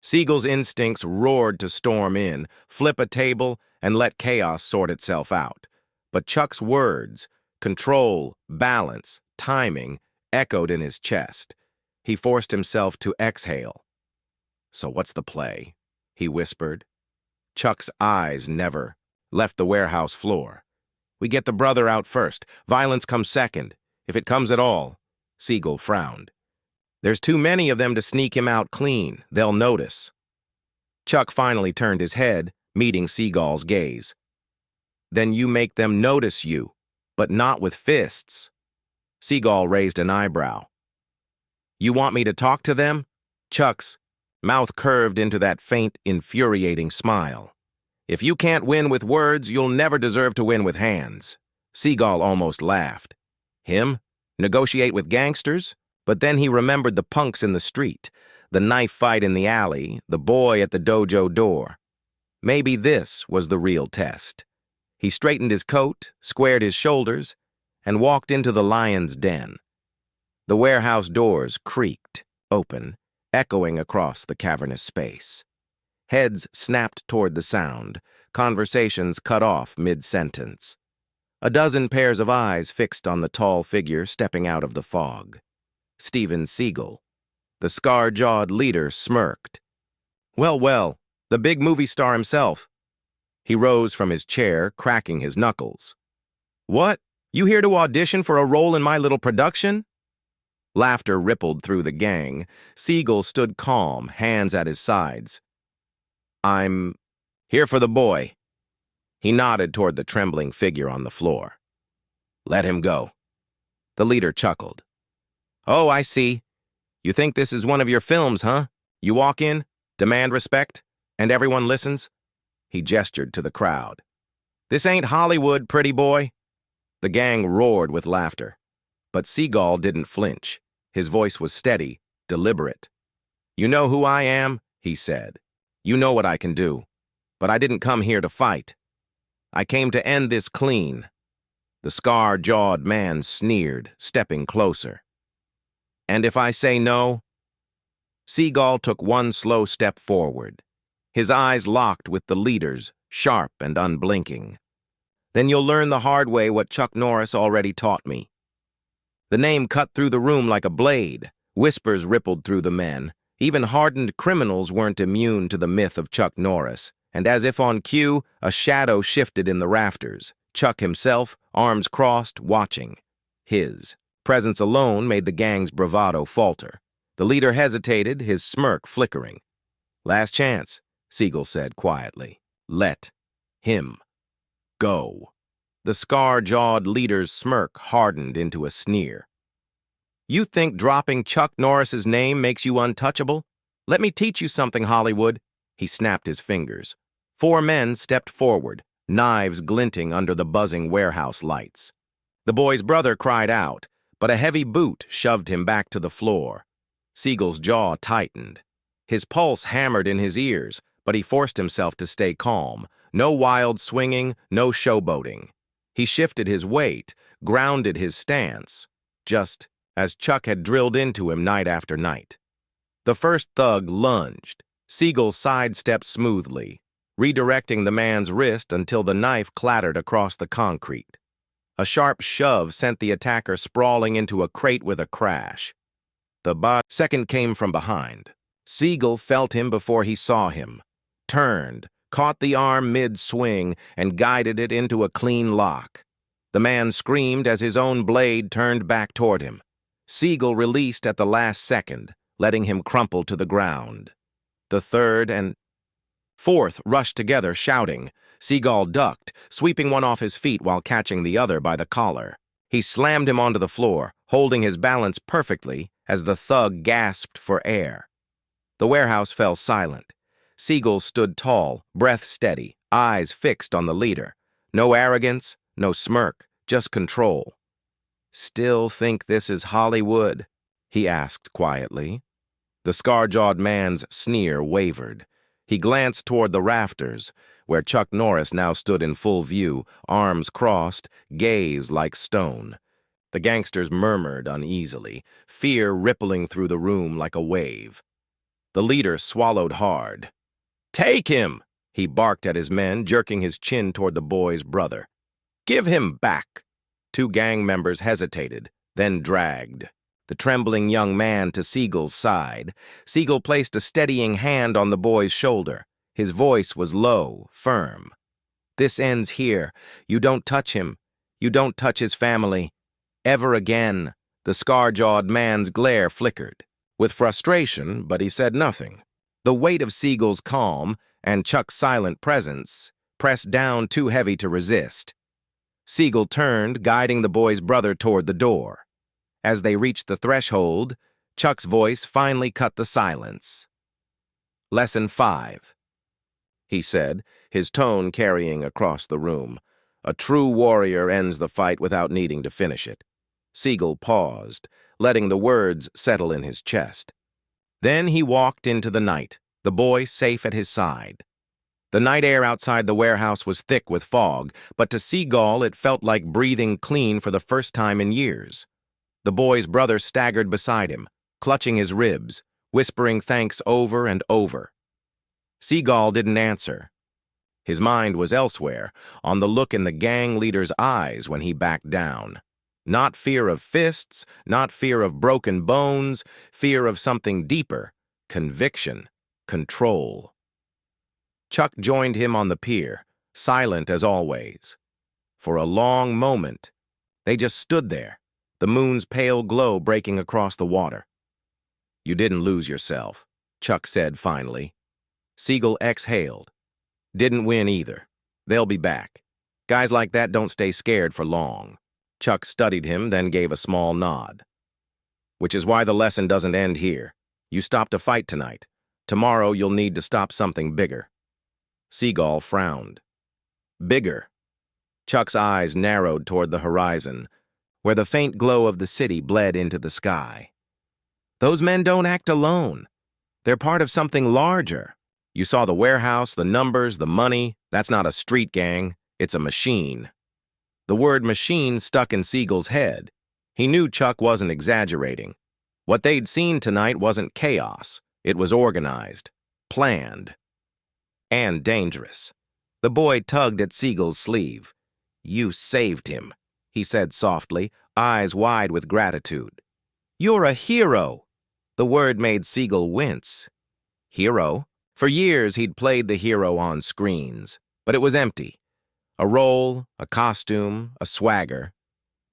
Seagal's instincts roared to storm in, flip a table, and let chaos sort itself out. But Chuck's words, control, balance, timing, echoed in his chest. He forced himself to exhale. So what's the play? He whispered. Chuck's eyes never left the warehouse floor. We get the brother out first. Violence comes second, if it comes at all. Seagal frowned. There's too many of them to sneak him out clean. They'll notice. Chuck finally turned his head, meeting Seagal's gaze. Then you make them notice you, but not with fists. Seagal raised an eyebrow. You want me to talk to them? Chuck's mouth curved into that faint, infuriating smile. If you can't win with words, you'll never deserve to win with hands. Seagal almost laughed. Him? Negotiate with gangsters? But then he remembered the punks in the street, the knife fight in the alley, the boy at the dojo door. Maybe this was the real test. He straightened his coat, squared his shoulders, and walked into the lion's den. The warehouse doors creaked, open, echoing across the cavernous space. Heads snapped toward the sound, conversations cut off mid-sentence. A dozen pairs of eyes fixed on the tall figure stepping out of the fog. Steven Seagal. The scar-jawed leader smirked. Well, the big movie star himself. He rose from his chair, cracking his knuckles. What? You here to audition for a role in my little production? Laughter rippled through the gang. Seagal stood calm, hands at his sides. I'm here for the boy. He nodded toward the trembling figure on the floor. Let him go. The leader chuckled. Oh, I see. You think this is one of your films, huh? You walk in, demand respect, and everyone listens? He gestured to the crowd. This ain't Hollywood, pretty boy. The gang roared with laughter. But Seagal didn't flinch. His voice was steady, deliberate. You know who I am, he said. You know what I can do. But I didn't come here to fight. I came to end this clean." The scar-jawed man sneered, stepping closer. "And if I say no?" Seagal took one slow step forward. His eyes locked with the leader's, sharp and unblinking. "Then you'll learn the hard way what Chuck Norris already taught me." The name cut through the room like a blade. Whispers rippled through the men. Even hardened criminals weren't immune to the myth of Chuck Norris, and as if on cue, a shadow shifted in the rafters. Chuck himself, arms crossed, watching. His presence alone made the gang's bravado falter. The leader hesitated, his smirk flickering. "Last chance," Seagal said quietly. "Let him go." The scar-jawed leader's smirk hardened into a sneer. "You think dropping Chuck Norris's name makes you untouchable? Let me teach you something, Hollywood." He snapped his fingers. 4 men stepped forward, knives glinting under the buzzing warehouse lights. The boy's brother cried out, but a heavy boot shoved him back to the floor. Seagal's jaw tightened. His pulse hammered in his ears, but he forced himself to stay calm. No wild swinging, no showboating. He shifted his weight, grounded his stance, just as Chuck had drilled into him night after night. The first thug lunged. Seagal sidestepped smoothly, redirecting the man's wrist until the knife clattered across the concrete. A sharp shove sent the attacker sprawling into a crate with a crash. The second came from behind. Seagal felt him before he saw him, turned, caught the arm mid-swing, and guided it into a clean lock. The man screamed as his own blade turned back toward him. Seagal released at the last second, letting him crumple to the ground. The third and fourth rushed together, shouting. Seagal ducked, sweeping one off his feet while catching the other by the collar. He slammed him onto the floor, holding his balance perfectly as the thug gasped for air. The warehouse fell silent. Seagal stood tall, breath steady, eyes fixed on the leader. No arrogance, no smirk, just control. "Still think this is Hollywood?" he asked quietly. The scar-jawed man's sneer wavered. He glanced toward the rafters, where Chuck Norris now stood in full view, arms crossed, gaze like stone. The gangsters murmured uneasily, fear rippling through the room like a wave. The leader swallowed hard. "Take him!" he barked at his men, jerking his chin toward the boy's brother. "Give him back!" 2 gang members hesitated, then dragged the trembling young man to Seagal's side. Seagal placed a steadying hand on the boy's shoulder. His voice was low, firm. "This ends here. You don't touch him. You don't touch his family. Ever again." The scar-jawed man's glare flickered. With frustration, but he said nothing. The weight of Seagal's calm and Chuck's silent presence pressed down too heavy to resist. Seagal turned, guiding the boy's brother toward the door. As they reached the threshold, Chuck's voice finally cut the silence. "Lesson 5, he said, his tone carrying across the room. "A true warrior ends the fight without needing to finish it." Seagal paused, letting the words settle in his chest. Then he walked into the night, the boy safe at his side. The night air outside the warehouse was thick with fog, but to Seagal it felt like breathing clean for the first time in years. The boy's brother staggered beside him, clutching his ribs, whispering thanks over and over. Seagal didn't answer. His mind was elsewhere, on the look in the gang leader's eyes when he backed down. Not fear of fists, not fear of broken bones, fear of something deeper, conviction, control. Chuck joined him on the pier, silent as always. For a long moment, they just stood there, the moon's pale glow breaking across the water. "You didn't lose yourself," Chuck said finally. Seagal exhaled. "Didn't win either. They'll be back. Guys like that don't stay scared for long." Chuck studied him, then gave a small nod. "Which is why the lesson doesn't end here. You stopped a fight tonight. Tomorrow you'll need to stop something bigger." Seagal frowned. "Bigger?" Chuck's eyes narrowed toward the horizon, where the faint glow of the city bled into the sky. "Those men don't act alone. They're part of something larger. You saw the warehouse, the numbers, the money. That's not a street gang. It's a machine. The word machine stuck in Seagal's head. He knew Chuck wasn't exaggerating. What they'd seen tonight wasn't chaos. It was organized, planned, and dangerous. The boy tugged at Seagal's sleeve. "You saved him," he said softly, eyes wide with gratitude. "You're a hero." The word made Seagal wince. Hero? For years he'd played the hero on screens, but it was empty. A role, a costume, a swagger.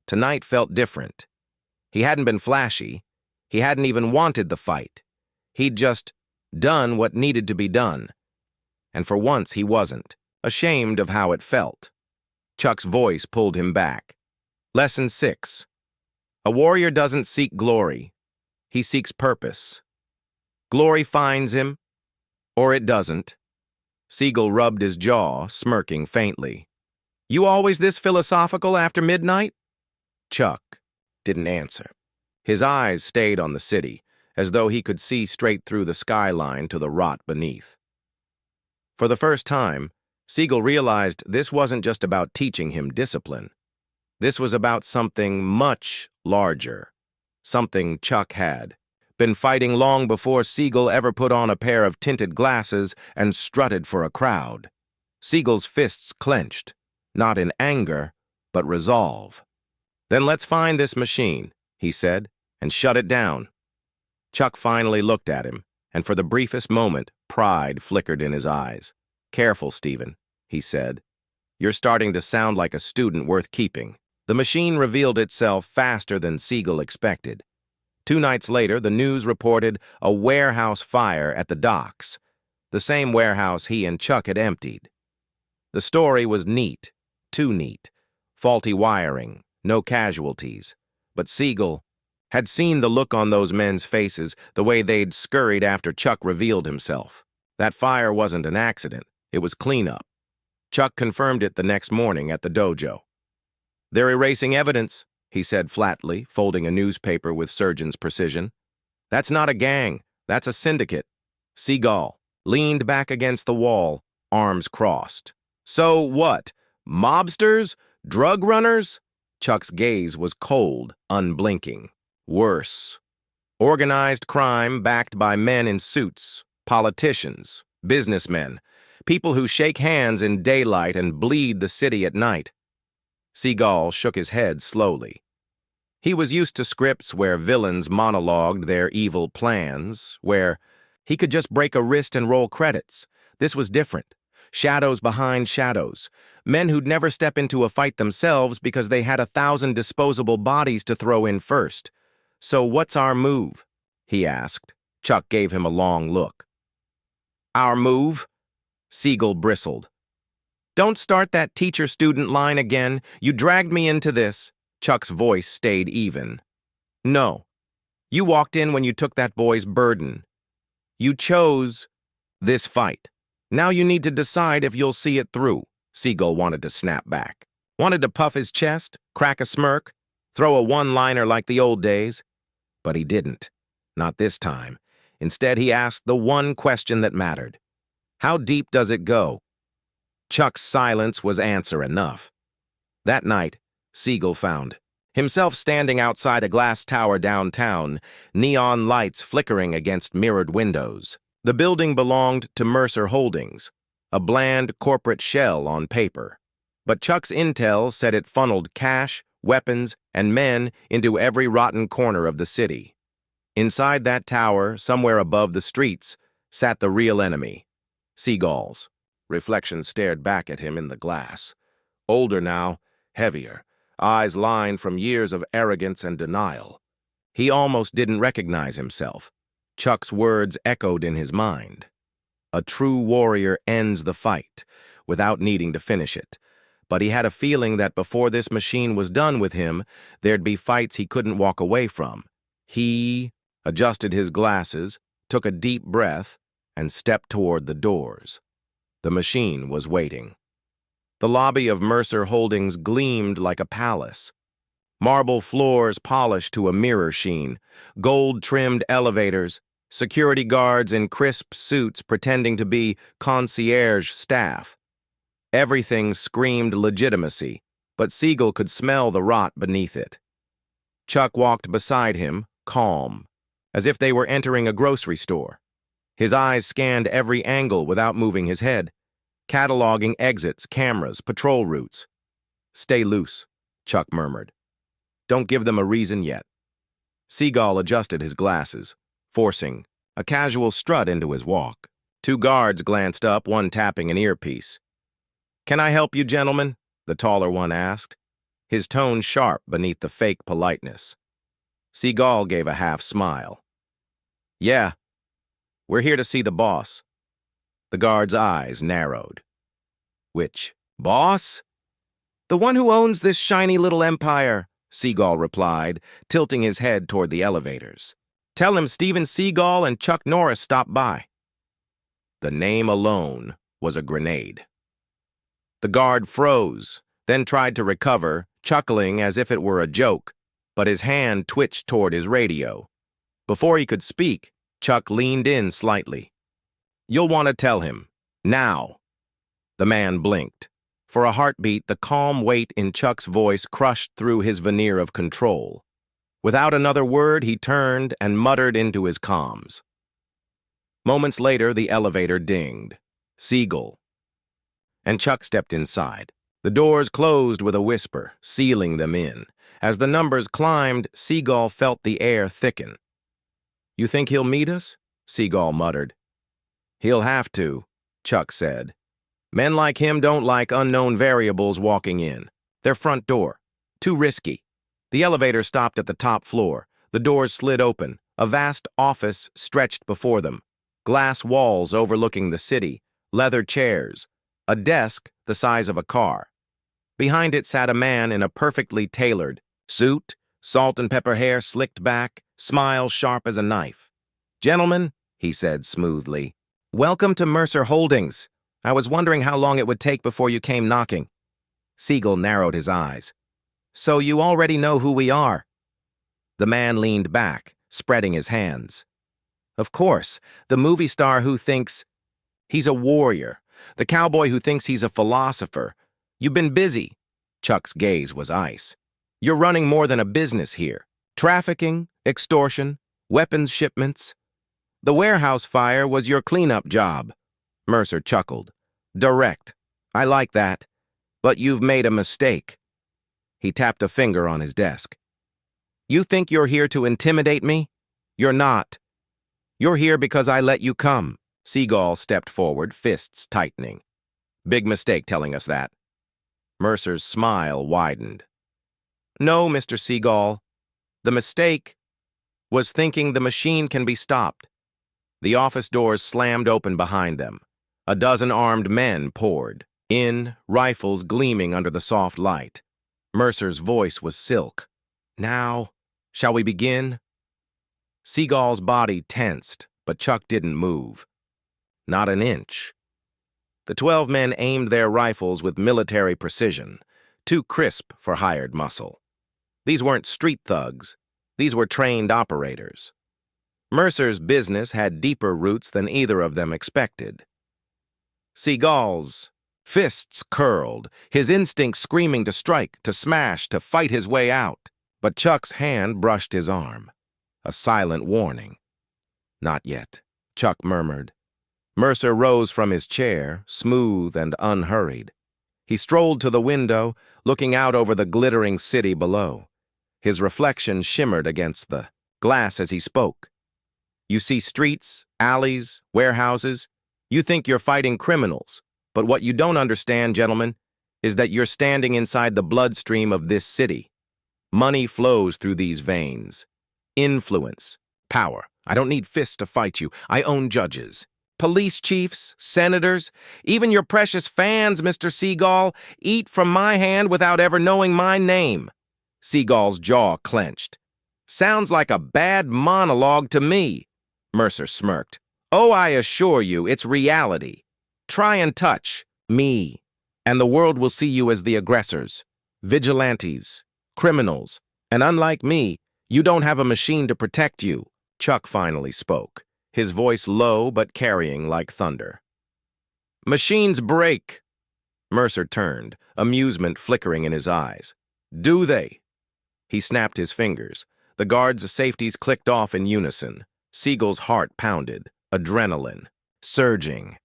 Tonight felt different. He hadn't been flashy. He hadn't even wanted the fight. He'd just done what needed to be done. And for once he wasn't, ashamed of how it felt. Chuck's voice pulled him back. Lesson 6. A warrior doesn't seek glory. He seeks purpose. Glory finds him, or it doesn't. Seagal rubbed his jaw, smirking faintly. "You always this philosophical after midnight?" Chuck didn't answer. His eyes stayed on the city, as though he could see straight through the skyline to the rot beneath. For the first time, Seagal realized this wasn't just about teaching him discipline. This was about something much larger, something Chuck had been fighting long before Seagal ever put on a pair of tinted glasses and strutted for a crowd. Seagal's fists clenched, not in anger, but resolve. "Then let's find this machine," he said, "and shut it down." Chuck finally looked at him, and for the briefest moment, pride flickered in his eyes. "Careful, Steven," he said. "You're starting to sound like a student worth keeping." The machine revealed itself faster than Seagal expected. 2 nights later, the news reported a warehouse fire at the docks, the same warehouse he and Chuck had emptied. The story was neat, too neat. Faulty wiring, no casualties. But Seagal had seen the look on those men's faces, the way they'd scurried after Chuck revealed himself. That fire wasn't an accident. It was cleanup. Chuck confirmed it the next morning at the dojo. "They're erasing evidence," he said flatly, folding a newspaper with surgeon's precision. "That's not a gang. That's a syndicate." Seagal leaned back against the wall, arms crossed. "So what? Mobsters? Drug runners?" Chuck's gaze was cold, unblinking. "Worse. Organized crime backed by men in suits, politicians, businessmen, people who shake hands in daylight and bleed the city at night." Seagal shook his head slowly. He was used to scripts where villains monologued their evil plans, where he could just break a wrist and roll credits. This was different. Shadows behind shadows. Men who'd never step into a fight themselves because they had 1,000 disposable bodies to throw in first. "So what's our move?" he asked. Chuck gave him a long look. "Our move?" Seagal bristled. "Don't start that teacher-student line again. You dragged me into this." Chuck's voice stayed even. "No. You walked in when you took that boy's burden. You chose this fight. Now you need to decide if you'll see it through." Seagal wanted to snap back. Wanted to puff his chest, crack a smirk, throw a one-liner like the old days. But he didn't. Not this time. Instead, he asked the one question that mattered. How deep does it go? Chuck's silence was answer enough. That night, Seagal found himself standing outside a glass tower downtown, neon lights flickering against mirrored windows. The building belonged to Mercer Holdings, a bland corporate shell on paper. But Chuck's intel said it funneled cash, weapons, and men into every rotten corner of the city. Inside that tower, somewhere above the streets, sat the real enemy, Seagal's. Reflection stared back at him in the glass. Older now, heavier, eyes lined from years of arrogance and denial. He almost didn't recognize himself. Chuck's words echoed in his mind. A true warrior ends the fight, without needing to finish it. But he had a feeling that before this machine was done with him, there'd be fights he couldn't walk away from. He adjusted his glasses, took a deep breath, and stepped toward the doors. The machine was waiting. The lobby of Mercer Holdings gleamed like a palace. Marble floors polished to a mirror sheen, gold-trimmed elevators, security guards in crisp suits pretending to be concierge staff. Everything screamed legitimacy, but Seagal could smell the rot beneath it. Chuck walked beside him, calm, as if they were entering a grocery store. His eyes scanned every angle without moving his head, cataloging exits, cameras, patrol routes. "Stay loose," Chuck murmured. "Don't give them a reason yet." Seagal adjusted his glasses, forcing a casual strut into his walk. Two guards glanced up, one tapping an earpiece. "Can I help you, gentlemen?" the taller one asked, his tone sharp beneath the fake politeness. Seagal gave a half smile. "Yeah, we're here to see the boss." The guard's eyes narrowed. "Which boss?" "The one who owns this shiny little empire," Seagal replied, tilting his head toward the elevators. "Tell him Steven Seagal and Chuck Norris stopped by." The name alone was a grenade. The guard froze, then tried to recover, chuckling as if it were a joke, but his hand twitched toward his radio. Before he could speak, Chuck leaned in slightly. "You'll want to tell him. Now." The man blinked. For a heartbeat, the calm weight in Chuck's voice crushed through his veneer of control. Without another word, he turned and muttered into his comms. Moments later, the elevator dinged. Seagal. And Chuck stepped inside. The doors closed with a whisper, sealing them in. As the numbers climbed, Seagal felt the air thicken. "You think he'll meet us?" Seagal muttered. "He'll have to," Chuck said. "Men like him don't like unknown variables walking in. Their front door. Too risky." The elevator stopped at the top floor. The doors slid open. A vast office stretched before them. Glass walls overlooking the city. Leather chairs. A desk the size of a car. Behind it sat a man in a perfectly tailored suit, salt and pepper hair slicked back, smile sharp as a knife. "Gentlemen," he said smoothly, "welcome to Mercer Holdings. I was wondering how long it would take before you came knocking." Seagal narrowed his eyes. "So you already know who we are?" The man leaned back, spreading his hands. "Of course, the movie star who thinks he's a warrior, the cowboy who thinks he's a philosopher. You've been busy." Chuck's gaze was ice. "You're running more than a business here. Trafficking, extortion, weapons shipments. The warehouse fire was your cleanup job." Mercer chuckled. "Direct. I like that. But you've made a mistake." He tapped a finger on his desk. "You think you're here to intimidate me? You're not. You're here because I let you come." Seagal stepped forward, fists tightening. "Big mistake telling us that." Mercer's smile widened. "No, Mr. Seagal. The mistake was thinking the machine can be stopped." The office doors slammed open behind them. A dozen armed men poured in, rifles gleaming under the soft light. Mercer's voice was silk. "Now, shall we begin?" Seagal's body tensed, but Chuck didn't move. Not an inch. The 12 men aimed their rifles with military precision, too crisp for hired muscle. These weren't street thugs. These were trained operators. Mercer's business had deeper roots than either of them expected. Seagal's fists curled, his instinct screaming to strike, to smash, to fight his way out. But Chuck's hand brushed his arm. A silent warning. "Not yet," Chuck murmured. Mercer rose from his chair, smooth and unhurried. He strolled to the window, looking out over the glittering city below. His reflection shimmered against the glass as he spoke. "You see streets, alleys, warehouses. You think you're fighting criminals. But what you don't understand, gentlemen, is that you're standing inside the bloodstream of this city. Money flows through these veins. Influence, power. I don't need fists to fight you. I own judges. Police chiefs, senators, even your precious fans, Mr. Seagal, eat from my hand without ever knowing my name." Seagal's jaw clenched. "Sounds like a bad monologue to me." Mercer smirked. "Oh, I assure you, it's reality. Try and touch me, and the world will see you as the aggressors, vigilantes, criminals, and unlike me, you don't have a machine to protect you." Chuck finally spoke, his voice low but carrying like thunder. "Machines break." Mercer turned, amusement flickering in his eyes. Do they? He snapped his fingers. The guards' safeties clicked off in unison. Seagal's heart pounded, adrenaline surging.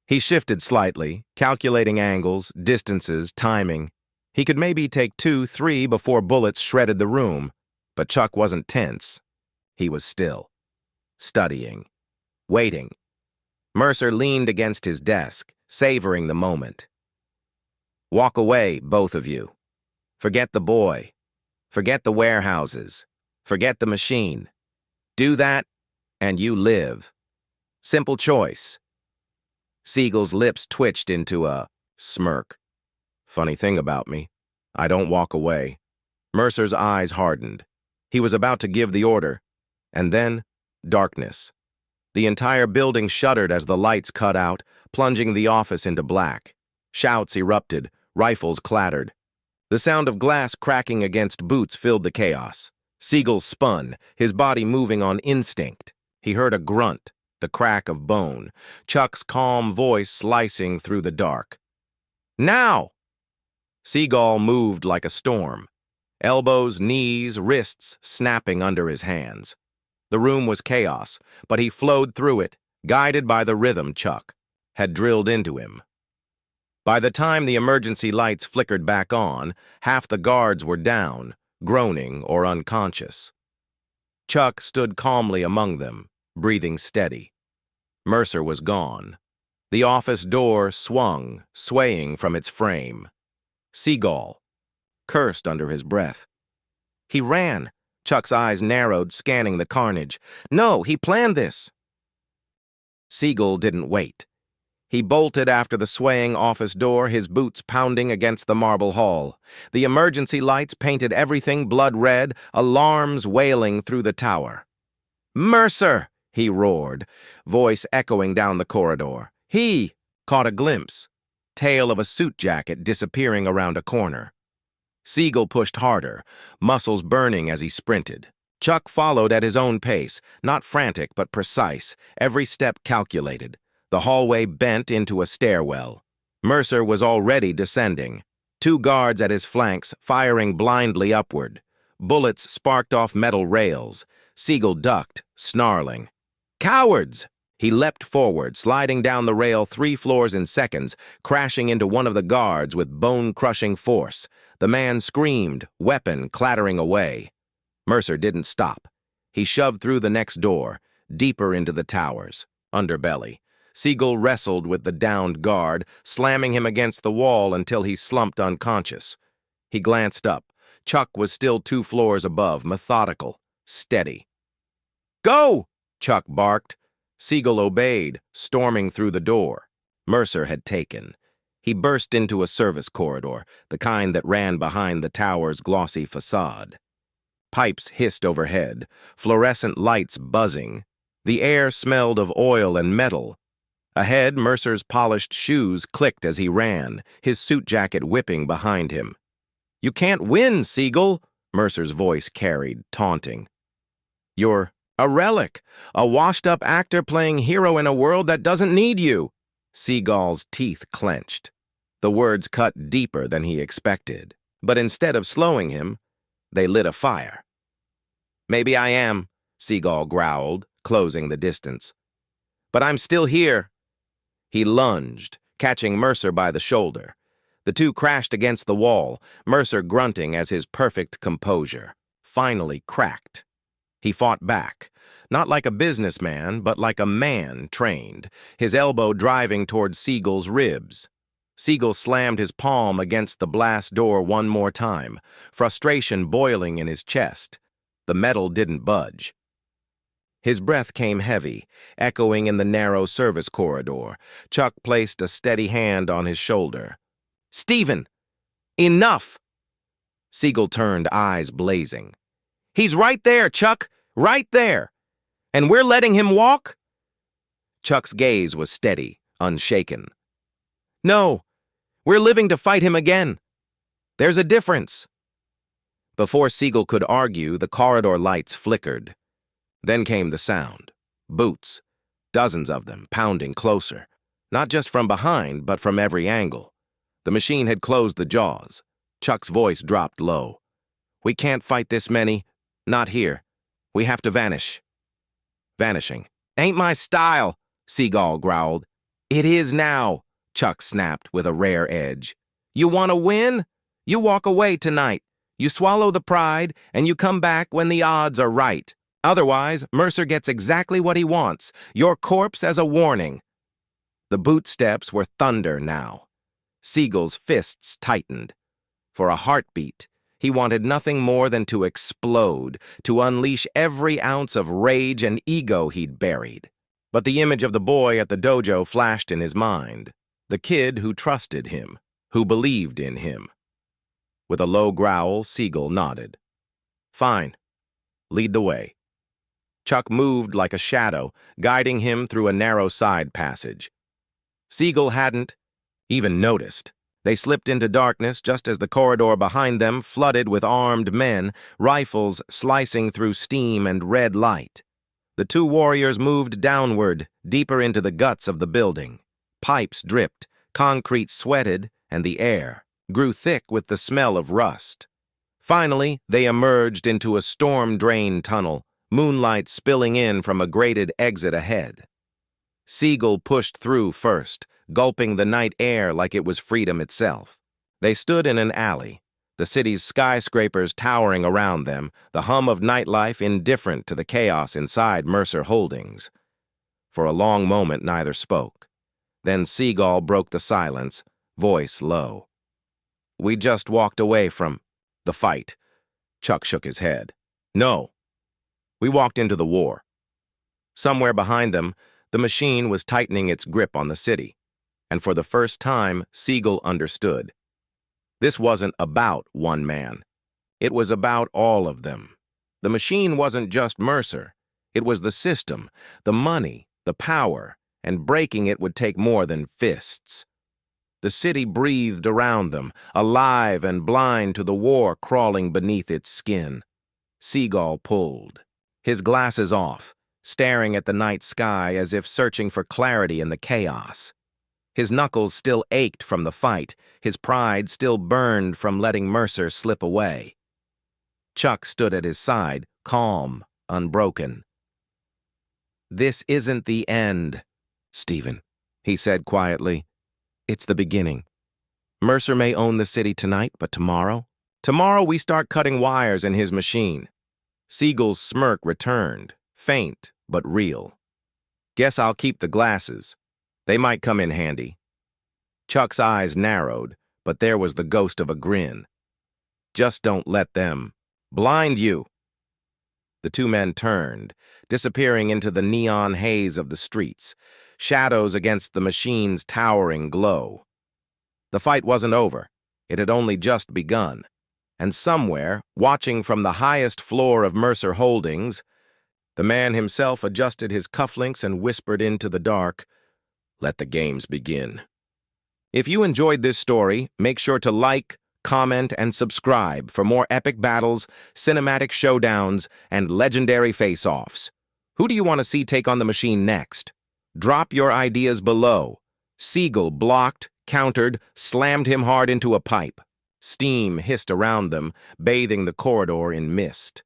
He shifted slightly, calculating angles, distances, timing. He could maybe take 2, 3 before bullets shredded the room, but Chuck wasn't tense. He was still, studying, waiting. Mercer leaned against his desk, savoring the moment. Walk away, both of you. Forget the boy. Forget the warehouses. Forget the machine. Do that, and you live. Simple choice. Seagal's lips twitched into a smirk. Funny thing about me, I don't walk away. Mercer's eyes hardened. He was about to give the order, and then darkness. The entire building shuddered as the lights cut out, plunging the office into black. Shouts erupted, rifles clattered. The sound of glass cracking against boots filled the chaos. Seagal spun, his body moving on instinct. He heard a grunt, the crack of bone, Chuck's calm voice slicing through the dark. Now! Seagal moved like a storm. Elbows, knees, wrists snapping under his hands. The room was chaos, but he flowed through it, guided by the rhythm Chuck had drilled into him. By the time the emergency lights flickered back on, half the guards were down, groaning or unconscious. Chuck stood calmly among them, breathing steady. Mercer was gone. The office door swung, swaying from its frame. Seagal cursed under his breath. He ran. Chuck's eyes narrowed, scanning the carnage. No, he planned this. Seagal didn't wait. He bolted after the swaying office door, his boots pounding against the marble hall. The emergency lights painted everything blood red, alarms wailing through the tower. Mercer! He roared, voice echoing down the corridor. He caught a glimpse, tail of a suit jacket disappearing around a corner. Seagal pushed harder, muscles burning as he sprinted. Chuck followed at his own pace, not frantic but precise, every step calculated. The hallway bent into a stairwell. Mercer was already descending. 2 guards at his flanks, firing blindly upward. Bullets sparked off metal rails. Seagal ducked, snarling. Cowards! He leapt forward, sliding down the rail 3 floors in seconds, crashing into one of the guards with bone-crushing force. The man screamed, weapon clattering away. Mercer didn't stop. He shoved through the next door, deeper into the tower's underbelly. Seagal wrestled with the downed guard, slamming him against the wall until he slumped unconscious. He glanced up. Chuck was still 2 floors above, methodical, steady. Go! Chuck barked. Seagal obeyed, storming through the door. Mercer had taken. He burst into a service corridor, the kind that ran behind the tower's glossy facade. Pipes hissed overhead, fluorescent lights buzzing. The air smelled of oil and metal. Ahead, Mercer's polished shoes clicked as he ran, his suit jacket whipping behind him. You can't win, Seagal, Mercer's voice carried, taunting. You're a relic, a washed-up actor playing hero in a world that doesn't need you. Seagal's teeth clenched. The words cut deeper than he expected, but instead of slowing him, they lit a fire. Maybe I am, Seagal growled, closing the distance. But I'm still here. He lunged, catching Mercer by the shoulder. The 2 crashed against the wall, Mercer grunting as his perfect composure finally cracked. He fought back, not like a businessman, but like a man trained, his elbow driving toward Seagal's ribs. Seagal slammed his palm against the blast door one more time, frustration boiling in his chest. The metal didn't budge. His breath came heavy, echoing in the narrow service corridor. Chuck placed a steady hand on his shoulder. Steven! Enough! Seagal turned, eyes blazing. He's right there, Chuck! Right there! And we're letting him walk? Chuck's gaze was steady, unshaken. No, we're living to fight him again. There's a difference. Before Seagal could argue, the corridor lights flickered. Then came the sound. Boots. Dozens of them, pounding closer. Not just from behind, but from every angle. The machine had closed the jaws. Chuck's voice dropped low. "We can't fight this many. Not here. We have to vanish." "Vanishing. Ain't my style," Seagal growled. "It is now," Chuck snapped with a rare edge. "You want to win? You walk away tonight. You swallow the pride, and you come back when the odds are right. Otherwise, Mercer gets exactly what he wants, your corpse as a warning." The boot steps were thunder now. Seagal's fists tightened. For a heartbeat, he wanted nothing more than to explode, to unleash every ounce of rage and ego he'd buried. But the image of the boy at the dojo flashed in his mind, the kid who trusted him, who believed in him. With a low growl, Seagal nodded. "Fine. Lead the way." Chuck moved like a shadow, guiding him through a narrow side passage. Seagal hadn't even noticed. They slipped into darkness just as the corridor behind them flooded with armed men, rifles slicing through steam and red light. The two warriors moved downward, deeper into the guts of the building. Pipes dripped, concrete sweated, and the air grew thick with the smell of rust. Finally, they emerged into a storm-drained tunnel, moonlight spilling in from a grated exit ahead. Seagal pushed through first, gulping the night air like it was freedom itself. They stood in an alley, the city's skyscrapers towering around them, the hum of nightlife indifferent to the chaos inside Mercer Holdings. For a long moment, neither spoke. Then Seagal broke the silence, voice low. "We just walked away from the fight." Chuck shook his head. "No. We walked into the war." Somewhere behind them, the machine was tightening its grip on the city. And for the first time, Seagal understood. This wasn't about one man. It was about all of them. The machine wasn't just Mercer. It was the system, the money, the power, and breaking it would take more than fists. The city breathed around them, alive and blind to the war crawling beneath its skin. Seagal pulled, his glasses off, staring at the night sky as if searching for clarity in the chaos. His knuckles still ached from the fight, his pride still burned from letting Mercer slip away. Chuck stood at his side, calm, unbroken. "This isn't the end, Steven," he said quietly. "It's the beginning. Mercer may own the city tonight, but tomorrow we start cutting wires in his machine." Seagal's smirk returned, faint but real. "Guess I'll keep the glasses. They might come in handy." Chuck's eyes narrowed, but there was the ghost of a grin. "Just don't let them blind you." The two men turned, disappearing into the neon haze of the streets, shadows against the machine's towering glow. The fight wasn't over. It had only just begun. And somewhere, watching from the highest floor of Mercer Holdings, the man himself adjusted his cufflinks and whispered into the dark, "Let the games begin." If you enjoyed this story, make sure to like, comment, and subscribe for more epic battles, cinematic showdowns, and legendary face-offs. Who do you want to see take on the machine next? Drop your ideas below. Seagal blocked, countered, slammed him hard into a pipe. Steam hissed around them, bathing the corridor in mist.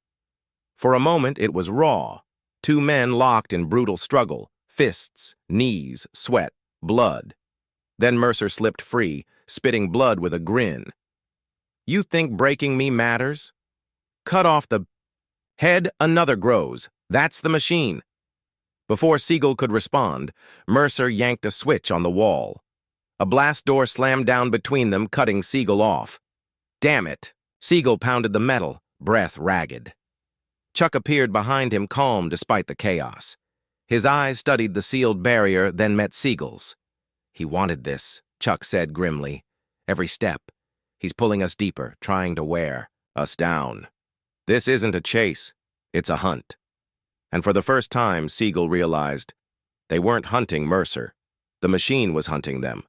For a moment, it was raw. Two men locked in brutal struggle, fists, knees, sweat, blood. Then Mercer slipped free, spitting blood with a grin. "You think breaking me matters? Cut off the head, another grows. That's the machine." Before Seagal could respond, Mercer yanked a switch on the wall. A blast door slammed down between them, cutting Seagal off. "Damn it!" Seagal pounded the metal, breath ragged. Chuck appeared behind him, calm despite the chaos. His eyes studied the sealed barrier, then met Seagal's. "He wanted this," Chuck said grimly. "Every step. He's pulling us deeper, trying to wear us down. This isn't a chase. It's a hunt." And for the first time, Seagal realized they weren't hunting Mercer. The machine was hunting them.